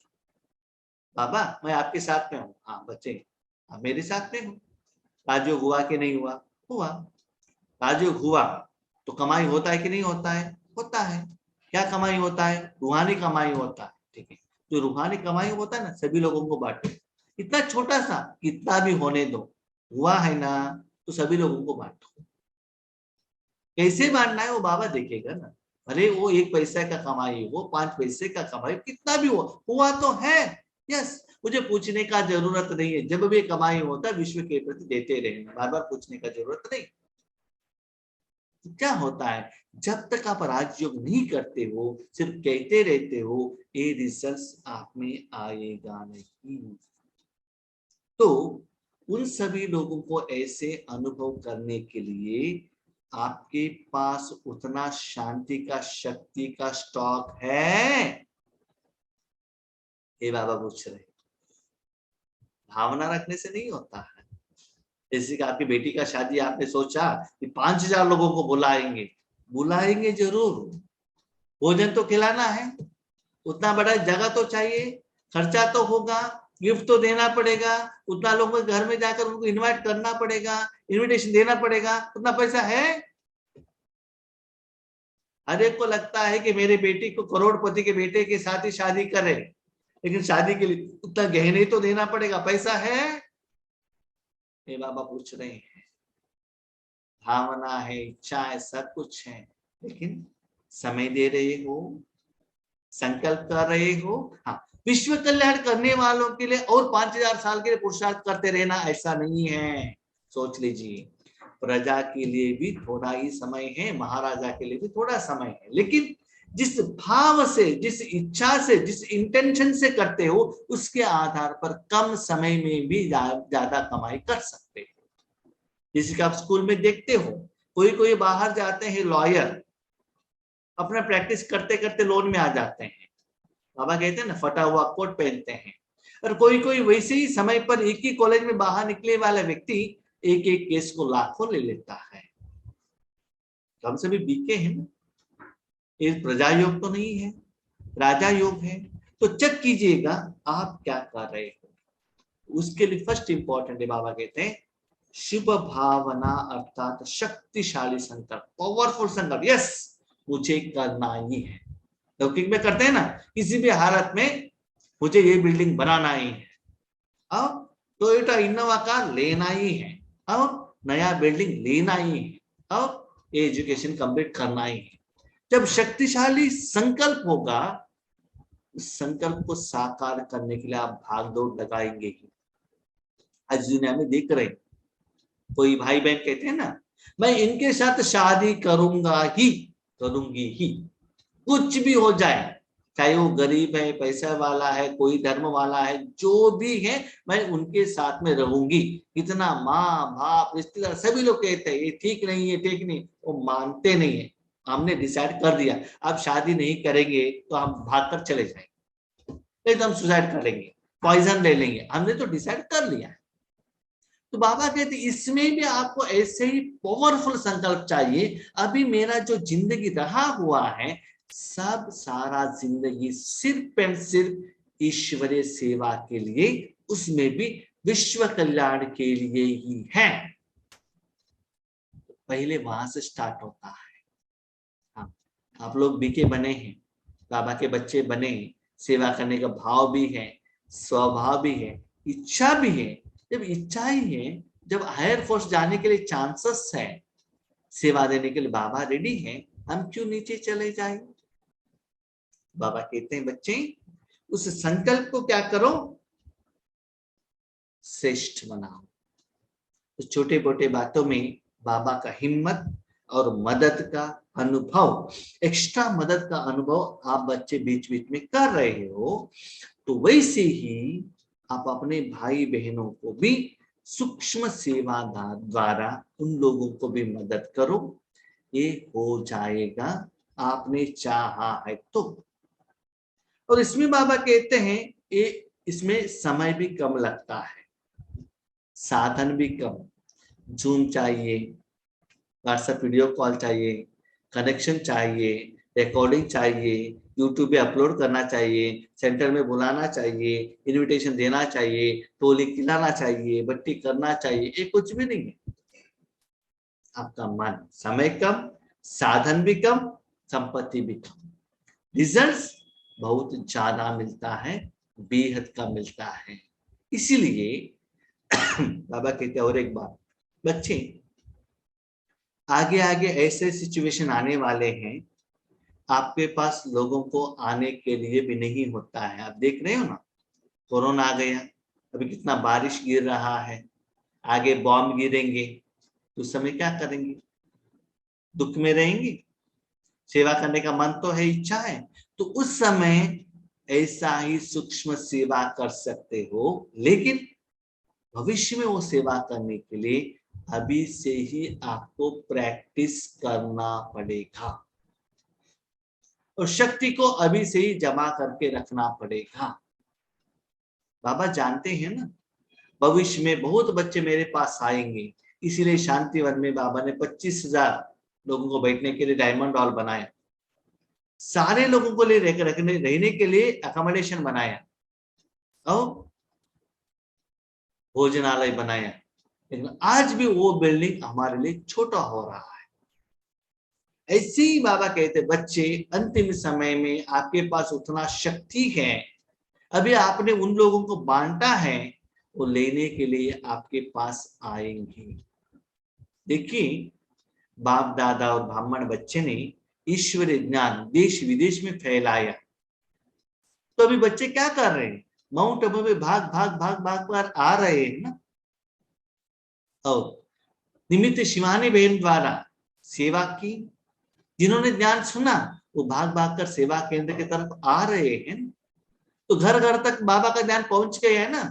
बाबा मैं आपके साथ में हूँ। हाँ बच्चे, आप मेरे साथ में हो। राजयोग हुआ कि नहीं हुआ? हुआ। राजयोग हुआ तो कमाई होता है कि नहीं होता है? होता है। क्या कमाई होता है? रूहानी कमाई होता है। ठीक है, जो रूहानी कमाई होता है ना, सभी लोगों को बांटो, इतना छोटा सा कितना भी होने दो, हुआ है ना, तो सभी लोगों को बांटो। कैसे बांटना है वो बाबा देखेगा ना। अरे वो 1 पैसा का कमाई हो, 5 पैसे का कमाई, कितना भी हुआ तो है। यस, मुझे पूछने का जरूरत नहीं है, जब भी कमाई होता है विश्व के प्रति देते रहना, बार बार पूछने का जरूरत नहीं। तो क्या होता है, जब तक आप राजयोग नहीं करते हो, सिर्फ कहते रहते हो, ये रिजल्ट आप में आएगा नहीं। तो उन सभी लोगों को ऐसे अनुभव करने के लिए आपके पास उतना शांति का, शक्ति का स्टॉक है? ये बाबा पूछ रहे। भावना रखने से नहीं होता है। जैसे कि आपकी बेटी का शादी, आपने सोचा कि 5000 लोगों को बुलाएंगे, बुलाएंगे जरूर, भोजन तो खिलाना है, उतना बड़ा जगह तो चाहिए, खर्चा तो होगा, गिफ्ट तो देना पड़ेगा, उतना लोगों के घर में जाकर उनको इनवाइट करना पड़ेगा, इनविटेशन देना पड़ेगा, उतना पैसा है? हर एक को लगता है कि मेरे बेटी को करोड़पति के बेटे के साथ ही शादी करे, लेकिन शादी के लिए उतना गहने तो देना पड़ेगा, पैसा है? ये बाबा पूछ रहे हैं। भावना है, इच्छा है, सब कुछ है, लेकिन समय दे रहे हो, संकल्प कर रहे हो। हाँ, विश्व कल्याण करने वालों के लिए और 5000 साल के लिए पुरुषार्थ करते रहना ऐसा नहीं है। सोच लीजिए, प्रजा के लिए भी थोड़ा ही समय है, महाराजा के लिए भी थोड़ा समय है, लेकिन जिस भाव से, जिस इच्छा से, जिस इंटेंशन से करते हो, उसके आधार पर कम समय में भी ज्यादा कमाई कर सकते हो। जिसे कि आप स्कूल में देखते हो, कोई कोई बाहर जाते हैं लॉयर, अपना प्रैक्टिस करते करते लोन में आ जाते हैं। बाबा कहते हैं ना, फटा हुआ कोट पहनते हैं। और कोई कोई वैसे ही समय पर एक ही कॉलेज में बाहर निकले वाला व्यक्ति एक एक केस को लाखों ले लेता है। तो हम सभी बीके हैं ना, ये प्रजा योग तो नहीं है, राजा योग है। तो चेक कीजिएगा आप क्या कर रहे हो। उसके लिए फर्स्ट इंपॉर्टेंट है, बाबा कहते हैं शुभ भावना अर्थात शक्तिशाली संकल्प, पावरफुल संकल्प। यस, मुझे करना ही है। लौकिक में करते हैं ना, किसी भी हालत में मुझे ये बिल्डिंग बनाना ही है, अब टोयोटा इनोवा कार लेना ही है, अब नया बिल्डिंग लेना ही है, अब एजुकेशन कंप्लीट करना ही है। जब शक्तिशाली संकल्प होगा, उस संकल्प को साकार करने के लिए आप भाग दौड़ लगाएंगे ही। आज दुनिया में देख रहे, कोई भाई बहन कहते हैं ना, मैं इनके साथ शादी करूंगा ही, करूंगी ही, कुछ भी हो जाए, चाहे वो गरीब है, पैसा वाला है, कोई धर्म वाला है, जो भी है, मैं उनके साथ में रहूंगी। इतना माँ बाप रिश्तेदार सभी लोग कहते हैं ये ठीक नहीं है, ठीक नहीं, वो मानते नहीं है। हमने डिसाइड कर दिया अब शादी नहीं करेंगे तो हम भागकर चले जाएंगे, नहीं तो हम सुसाइड कर लेंगे, पॉइजन ले लेंगे, हमने तो डिसाइड कर लिया है। तो बाबा कहते इसमें भी आपको ऐसे ही पावरफुल संकल्प चाहिए। अभी मेरा जो जिंदगी रहा हुआ है, सब सारा जिंदगी सिर्फ एंड सिर्फ ईश्वरीय सेवा के लिए, उसमें भी विश्व कल्याण के लिए ही है। पहले वहां से स्टार्ट होता है। हाँ, आप लोग बीके बने हैं, बाबा के बच्चे बने हैं, सेवा करने का भाव भी है, स्वभाव भी है, इच्छा भी है। जब इच्छा ही है, जब हायर फोर्स जाने के लिए चांसेस है, सेवा देने के लिए बाबा रेडी है, हम क्यों नीचे चले जाएंगे। बाबा कहते हैं बच्चे, उस संकल्प को क्या करो, श्रेष्ठ बनाओ। तो छोटे मोटे बातों में बाबा का हिम्मत और मदद का अनुभव, एक्स्ट्रा मदद का अनुभव आप बच्चे बीच बीच में कर रहे हो, तो वैसे ही आप अपने भाई बहनों को भी सूक्ष्म सेवा द्वारा उन लोगों को भी मदद करो। ये हो जाएगा, आपने चाहा है तो। और इसमें बाबा कहते हैं ये, इसमें समय भी कम लगता है, साधन भी कम। जूम चाहिए, व्हाट्सएप वीडियो कॉल चाहिए, कनेक्शन चाहिए, रिकॉर्डिंग चाहिए, यूट्यूब पे अपलोड करना चाहिए, सेंटर में बुलाना चाहिए, इनविटेशन देना चाहिए, टोली खिलाना चाहिए, बट्टी करना चाहिए, ये कुछ भी नहीं है। आपका मन, समय कम, साधन भी कम, संपत्ति भी कम, रिजल्ट्स बहुत ज्यादा मिलता है, बेहद का मिलता है। इसीलिए बाबा कहते हैं और एक बात, बच्चे आगे आगे ऐसे सिचुएशन आने वाले हैं, आपके पास लोगों को आने के लिए भी नहीं होता है। आप देख रहे हो ना, कोरोना आ गया, अभी कितना बारिश गिर रहा है, आगे बॉम्ब गिरेंगे, तो उस समय क्या करेंगे, दुख में रहेंगे। सेवा करने का मन तो है, इच्छा है, तो उस समय ऐसा ही सूक्ष्म सेवा कर सकते हो, लेकिन भविष्य में वो सेवा करने के लिए अभी से ही आपको प्रैक्टिस करना पड़ेगा और शक्ति को अभी से ही जमा करके रखना पड़ेगा। बाबा जानते हैं ना, भविष्य में बहुत बच्चे मेरे पास आएंगे, इसीलिए शांतिवन में बाबा ने 25,000 लोगों को बैठने के लिए डायमंड हॉल बनाया। सारे लोगों को लिए रहने के लिए अकोमोडेशन बनाया और भोजनालय बनाया, लेकिन आज भी वो बिल्डिंग हमारे लिए छोटा हो रहा है। ऐसे ही बाबा कहते बच्चे, अंतिम समय में आपके पास उतना शक्ति है, अभी आपने उन लोगों को बांटा है, वो लेने के लिए आपके पास आएंगे। देखिए, बाप दादा और ब्राह्मण बच्चे ने ईश्वरीय ज्ञान देश विदेश में फैलाया, तो अभी बच्चे क्या कर रहे हैं? माउंट आबू में भाग भाग भाग भाग कर आ रहे हैं ना। और निमित्त शिवानी बहन द्वारा सेवा की, जिन्होंने ज्ञान सुना वो भाग भाग कर सेवा केंद्र की तरफ आ रहे हैं। तो घर घर तक बाबा का ज्ञान पहुंच गया है ना।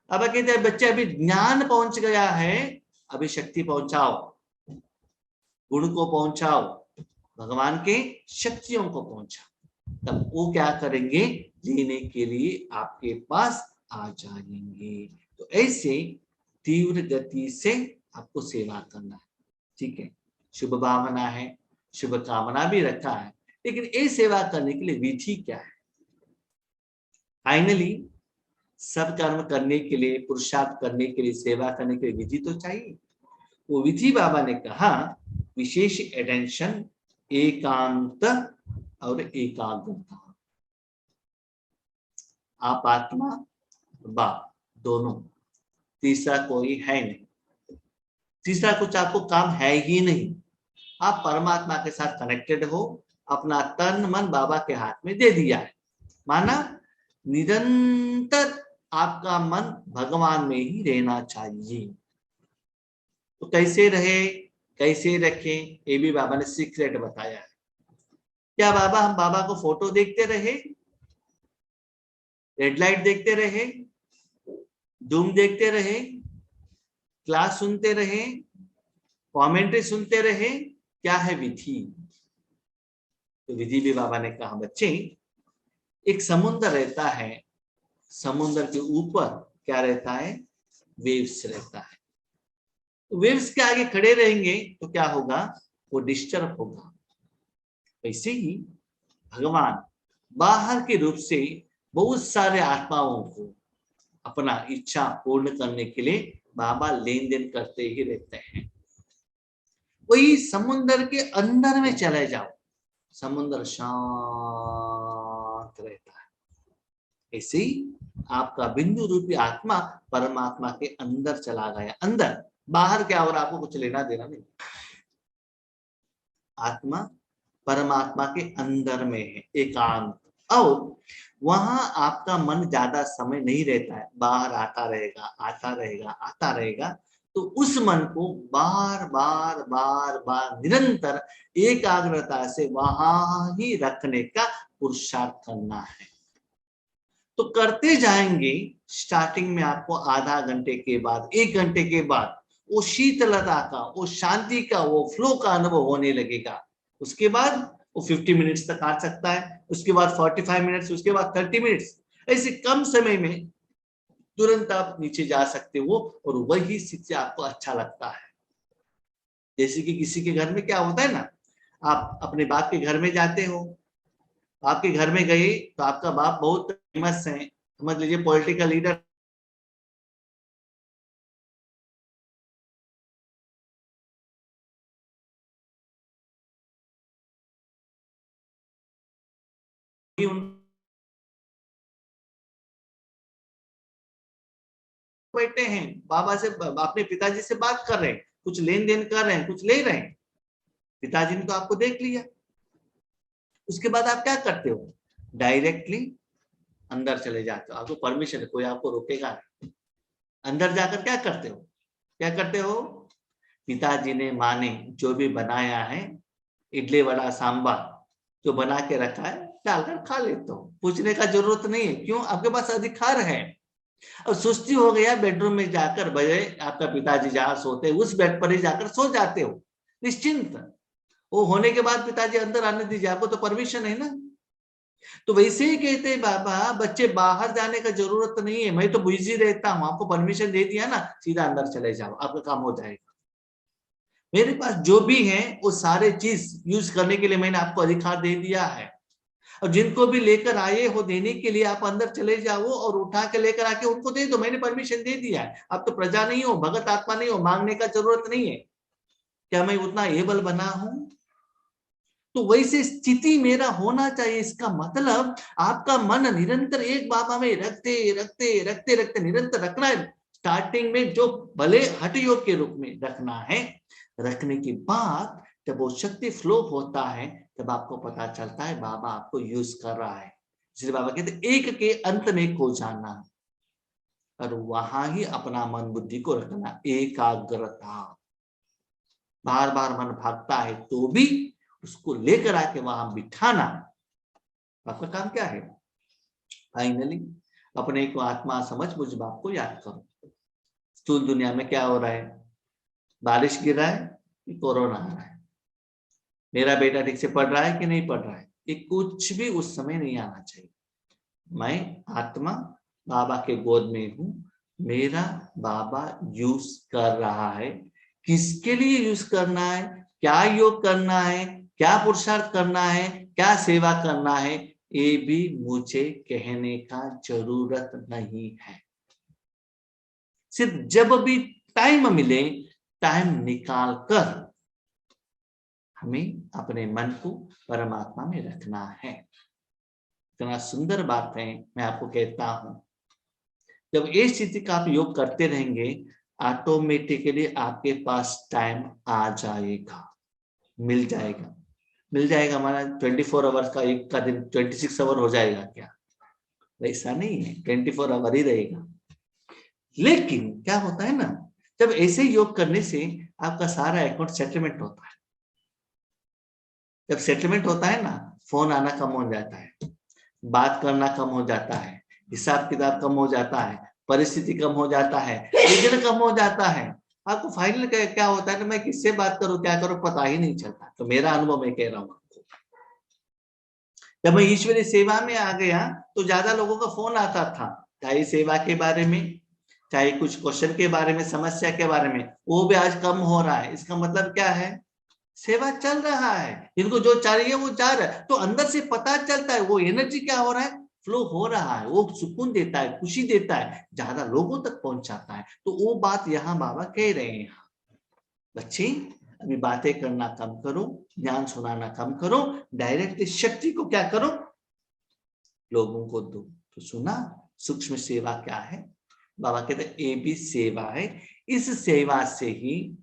बाबा कहते हैं बच्चे अभी ज्ञान पहुंच गया है, अभी शक्ति पहुंचाओ, गुण को पहुंचाओ, भगवान के शक्तियों को पहुंचाओ, तब वो क्या करेंगे? लेने के लिए आपके पास आ जाएंगे। तो ऐसे तीव्र गति से आपको सेवा करना है, ठीक है। शुभ भावना है, शुभ कामना भी रखा है, लेकिन ये सेवा करने के लिए विधि क्या है? फाइनली सब कर्म करने के लिए, पुरुषार्थ करने के लिए, सेवा करने के लिए विधि तो चाहिए। वो विधि बाबा ने कहा, विशेष अटेंशन, एकांत और एकाग्रता। आप आत्मा बाप दोनों, तीसरा कोई है नहीं, तीसरा कुछ आपको काम है ही नहीं। आप परमात्मा के साथ कनेक्टेड हो, अपना तन मन बाबा के हाथ में दे दिया है, माना निरंतर आपका मन भगवान में ही रहना चाहिए। तो कैसे रहे, कैसे रखें, ये भी बाबा ने सीक्रेट बताया है। क्या बाबा हम बाबा को फोटो देखते रहे, रेड लाइट देखते रहे, धूम देखते रहे, क्लास सुनते रहे, कमेंट्री सुनते रहे? क्या है विधि? तो विधि भी बाबा ने कहा, बच्चे एक समुद्र रहता है, समुद्र के ऊपर क्या रहता है? वेव्स रहता है। वेव्स के आगे खड़े रहेंगे तो क्या होगा? वो डिस्टर्ब होगा। वैसे ही भगवान बाहर के रूप से बहुत सारे आत्माओं को अपना इच्छा पूर्ण करने के लिए बाबा लेन देन करते ही रहते हैं। वही समुद्र के अंदर में चले जाओ, समुद्र शांत रहता है। ऐसे ही आपका बिंदु रूपी आत्मा परमात्मा के अंदर चला गया, अंदर, बाहर क्या हो रहा आपको कुछ लेना देना नहीं। आत्मा परमात्मा के अंदर में है, एकांत, और वहां आपका मन ज्यादा समय नहीं रहता है, बाहर आता रहेगा आता रहेगा आता रहेगा। तो उस मन को बार बार बार बार निरंतर एकाग्रता से वहां ही रखने का पुरुषार्थ करना है। तो करते जाएंगे, स्टार्टिंग में आपको आधा घंटे के बाद, 1 घंटे के बाद वो शीतलता का, वो शांति का, वो फ्लो का अनुभव होने लगेगा। उसके बाद वो 50 मिनट्स तक आ सकता है, उसके बाद 45 मिनट्स, उसके बाद 30 मिनट्स। ऐसे कम समय में तुरंत आप नीचे जा सकते हो और वही स्थिति आपको अच्छा लगता है। जैसे कि किसी के घर में क्या होता है ना, आप अपने बाप के घर में जाते हो, आपके घर में गए तो आपका बाप बहुत फेमस है, समझ लीजिए पॉलिटिकल लीडर, बैठे हैं बाबा से, अपने पिताजी से बात कर रहे हैं, कुछ लेन देन कर रहे हैं, कुछ ले रहे हैं। पिताजी ने तो आपको देख लिया, उसके बाद आप क्या करते हो? डायरेक्टली अंदर चले जाते हो, आपको परमिशन, कोई आपको रोकेगा नहीं। अंदर जाकर क्या करते हो? क्या करते हो? पिताजी ने, माँ ने जो भी बनाया है, इडली वड़ा सांबार जो बना के रखा है, डालकर खा लेते हो। पूछने का जरूरत नहीं है, क्यों? आपके पास अधिकार है। और सुस्ती हो गया, बेडरूम में जाकर बजे आपका पिताजी जहां सोते हैं उस बेड पर ही जाकर सो जाते हो निश्चिंत। वो होने के बाद पिताजी अंदर आने दीजिए, आपको तो परमिशन है ना। तो वैसे ही कहते हैं बाबा, बच्चे बाहर जाने का जरूरत नहीं है, मैं तो बिजी रहता हूं, आपको परमिशन दे दिया ना, सीधा अंदर चले जाओ, आपका काम हो जाएगा। मेरे पास जो भी है वो सारे चीज यूज करने के लिए मैंने आपको अधिकार दे दिया है। और जिनको भी लेकर आए हो देने के लिए, आप अंदर चले जाओ और उठा के लेकर आके उनको दे दो। मैंने परमिशन दे दिया है, आप तो प्रजा नहीं हो, भगत आत्मा नहीं हो, मांगने का जरूरत नहीं है। क्या मैं उतना एबल बना हूं? तो वैसे स्थिति मेरा होना चाहिए। इसका मतलब आपका मन निरंतर एक बाबा में रखते रखते रखते रखते निरंतर रखना है। स्टार्टिंग में जो भले हठ योग के रूप में रखना है, रखने के बाद जब वो शक्ति फ्लो होता है तब आपको पता चलता है बाबा आपको यूज कर रहा है। इसलिए बाबा कहते एक के अंत में खो जाना, और वहां ही अपना मन बुद्धि को रखना, एकाग्रता। बार बार मन भागता है तो भी उसको लेकर आके वहां बिठाना। आपका काम क्या है? फाइनली अपने को आत्मा समझ मुझ बाप को याद करो। स्थूल दुनिया में क्या हो रहा है? बारिश गिर रहा है कि कोरोना आ रहा है? मेरा बेटा ठीक से पढ़ रहा है कि नहीं पढ़ रहा है? ये कुछ भी उस समय नहीं आना चाहिए। मैं आत्मा बाबा के गोद में हूं, मेरा बाबा यूज कर रहा है। किसके लिए यूज करना है, क्या योग करना है, क्या पुरुषार्थ करना है, क्या सेवा करना है, ये भी मुझे कहने का जरूरत नहीं है। सिर्फ जब भी टाइम मिले, टाइम निकाल कर हमें अपने मन को परमात्मा में रखना है। इतना सुंदर बात है। मैं आपको कहता हूं, जब ये स्थिति का आप योग करते रहेंगे, ऑटोमेटिकली आपके पास टाइम आ जाएगा, मिल जाएगा। मिल जाएगा माना 24 आवर्स का एक का दिन 26 आवर हो जाएगा क्या? वैसा नहीं है, 24 आवर ही रहेगा। लेकिन क्या होता है ना, जब ऐसे योग करने से आपका सारा अकाउंट सेटलमेंट होता है। जब सेटलमेंट होता है ना, फोन आना कम हो जाता है, बात करना कम हो जाता है, हिसाब किताब कम हो जाता है, परिस्थिति कम हो जाता है, विघ्न कम हो जाता है। आपको फाइनल क्या होता है ना, मैं किससे बात करूं क्या करूं पता ही नहीं चलता। तो मेरा अनुभव मैं कह रहा हूं आपको, जब मैं ईश्वरीय सेवा में आ गया तो ज्यादा लोगों का फोन आता था, चाहे सेवा के बारे में, चाहे कुछ क्वेश्चन के बारे में, समस्या के बारे में। वो भी आज कम हो रहा है। इसका मतलब क्या है? सेवा चल रहा है, जिनको जो चाहिए वो जा रहा है। तो अंदर से पता चलता है वो एनर्जी क्या हो रहा है, फ्लो हो रहा है। वो सुकून देता है, खुशी देता है, ज्यादा लोगों तक पहुंचाता है। तो वो बात यहाँ बाबा कह रहे हैं, बच्चे अभी बातें करना कम करो, ज्ञान सुनाना कम करो, डायरेक्टली शक्ति को क्या करो, लोगों को दो। तो सुना सूक्ष्म सेवा क्या है? बाबा कहते ये भी सेवा है। इस सेवा से ही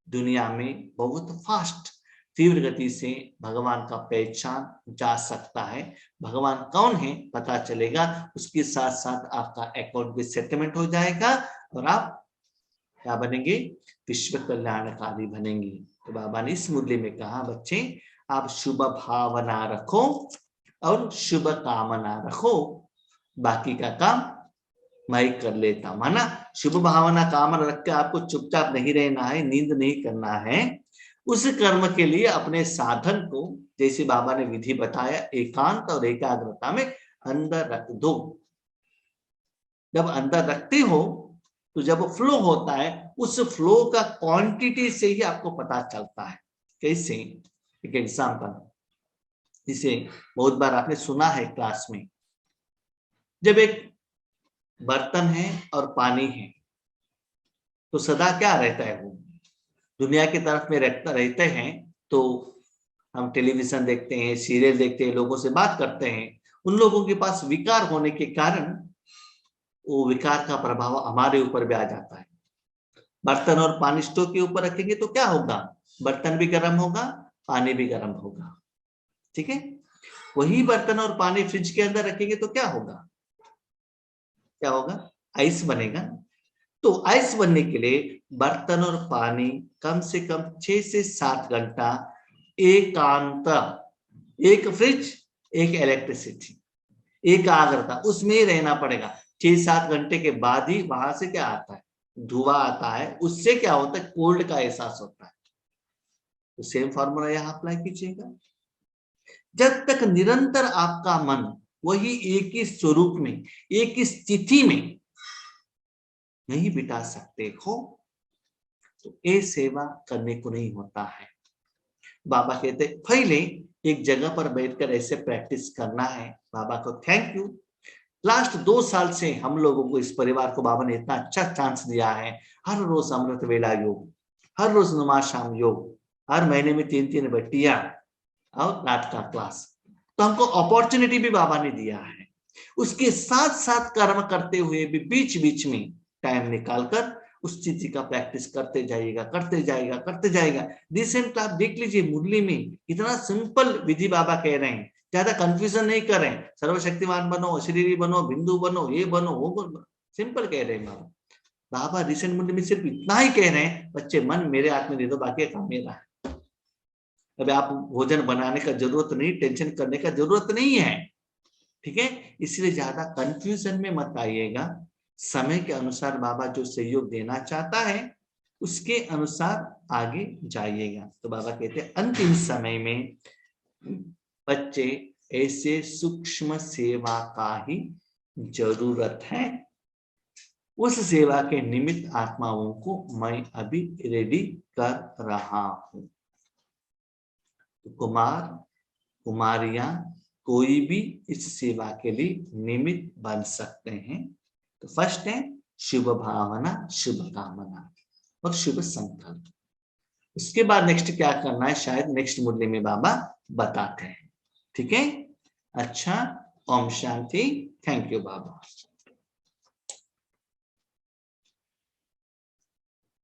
दुनिया में बहुत फास्ट, तीव्र गति से भगवान का पहचान जा सकता है। भगवान कौन है पता चलेगा, उसके साथ साथ आपका अकाउंट भी सेटलमेंट हो जाएगा और आप क्या बनेंगे? विश्व कल्याणकारी बनेंगे। तो बाबा ने इस मुरली में कहा, बच्चे आप शुभ भावना रखो और शुभ कामना रखो, बाकी का काम मैं कर लेता हूं। माना शुभ भावना कामना रख के आपको चुपचाप नहीं रहना है, नींद नहीं करना है। उस कर्म के लिए अपने साधन को, जैसे बाबा ने विधि बताया, एकांत और एकाग्रता में अंदर रख दो। जब अंदर रखते हो तो जब फ्लो होता है, उस फ्लो का क्वांटिटी से ही आपको पता चलता है। कैसे? एक एग्जांपल, जिसे बहुत बार आपने सुना है क्लास में, जब एक बर्तन है और पानी है तो सदा क्या रहता है, वो दुनिया की तरफ में रहते हैं। तो हम टेलीविजन देखते हैं, सीरियल देखते हैं, लोगों से बात करते हैं। उन लोगों के पास विकार होने के कारण वो विकार का प्रभाव हमारे ऊपर भी आ जाता है। बर्तन और पानी स्टोव के ऊपर रखेंगे तो क्या होगा? बर्तन भी गर्म होगा, पानी भी गर्म होगा। ठीक है? वही बर्तन और पानी फ्रिज के अंदर रखेंगे तो क्या होगा? क्या होगा? आइस बनेगा। तो आइस बनने के लिए बर्तन और पानी कम से कम 6 से 7 घंटा एकांत, एक फ्रिज, एक इलेक्ट्रिसिटी, एकाग्रता, उसमें ही रहना पड़ेगा। 6-7 घंटे के बाद ही वहां से क्या आता है? धुआं आता है। उससे क्या होता है? कोल्ड का एहसास होता है। तो सेम फॉर्मूला यहां अप्लाई कीजिएगा। जब तक निरंतर आपका मन वही एक ही स्वरूप में, एक ही स्थिति में नहीं बिता सकते हो, तो ये सेवा करने को नहीं होता है। बाबा कहते पहले एक जगह पर बैठकर ऐसे प्रैक्टिस करना है। बाबा को थैंक यू, लास्ट 2 साल से हम लोगों को, इस परिवार को बाबा ने इतना अच्छा चांस दिया है। हर रोज अमृत वेला योग, हर रोज नमाज शाम योग, हर महीने में 3-3 बट्टियां और रात का क्लास, तो हमको अपॉर्चुनिटी भी बाबा ने दिया है। उसके साथ साथ कर्म करते हुए भी बीच बीच में टाइम निकालकर उस चीज का प्रैक्टिस करते जाइएगा, करते जाएगा, करते जाएगा। रिसेंट आप देख लीजिए मुरली में इतना सिंपल विधि बाबा कह रहे हैं, ज्यादा कंफ्यूजन नहीं कर रहे हैं। सर्वशक्तिमान बनो, अशरीरी बनो, बिंदु बनो, ये बनो, वो बनो, सिंपल कह रहे हैं बाबा। बाबा रिसेंट मुरली में सिर्फ इतना ही कह रहे हैं, बच्चे मन मेरे हाथ में दे दो, बाकी काम मेरा है। अभी आप भोजन बनाने का जरूरत नहीं, टेंशन करने का जरूरत नहीं है, ठीक है। इसलिए ज्यादा कंफ्यूजन में मत आइएगा। समय के अनुसार बाबा जो सहयोग देना चाहता है उसके अनुसार आगे जाइएगा। तो बाबा कहते हैं अंतिम समय में बच्चे ऐसे सूक्ष्म सेवा का ही जरूरत है, उस सेवा के निमित्त आत्माओं को मैं अभी रेडी कर रहा हूं। तो कुमार कुमारियां कोई भी इस सेवा के लिए निमित्त बन सकते हैं। तो फर्स्ट है शुभ भावना, शुभ कामना और शुभ संकल्प। उसके बाद नेक्स्ट क्या करना है शायद नेक्स्ट मुद्दे में बाबा बताते हैं, ठीक है। अच्छा, Om Shanti. Thank you Baba.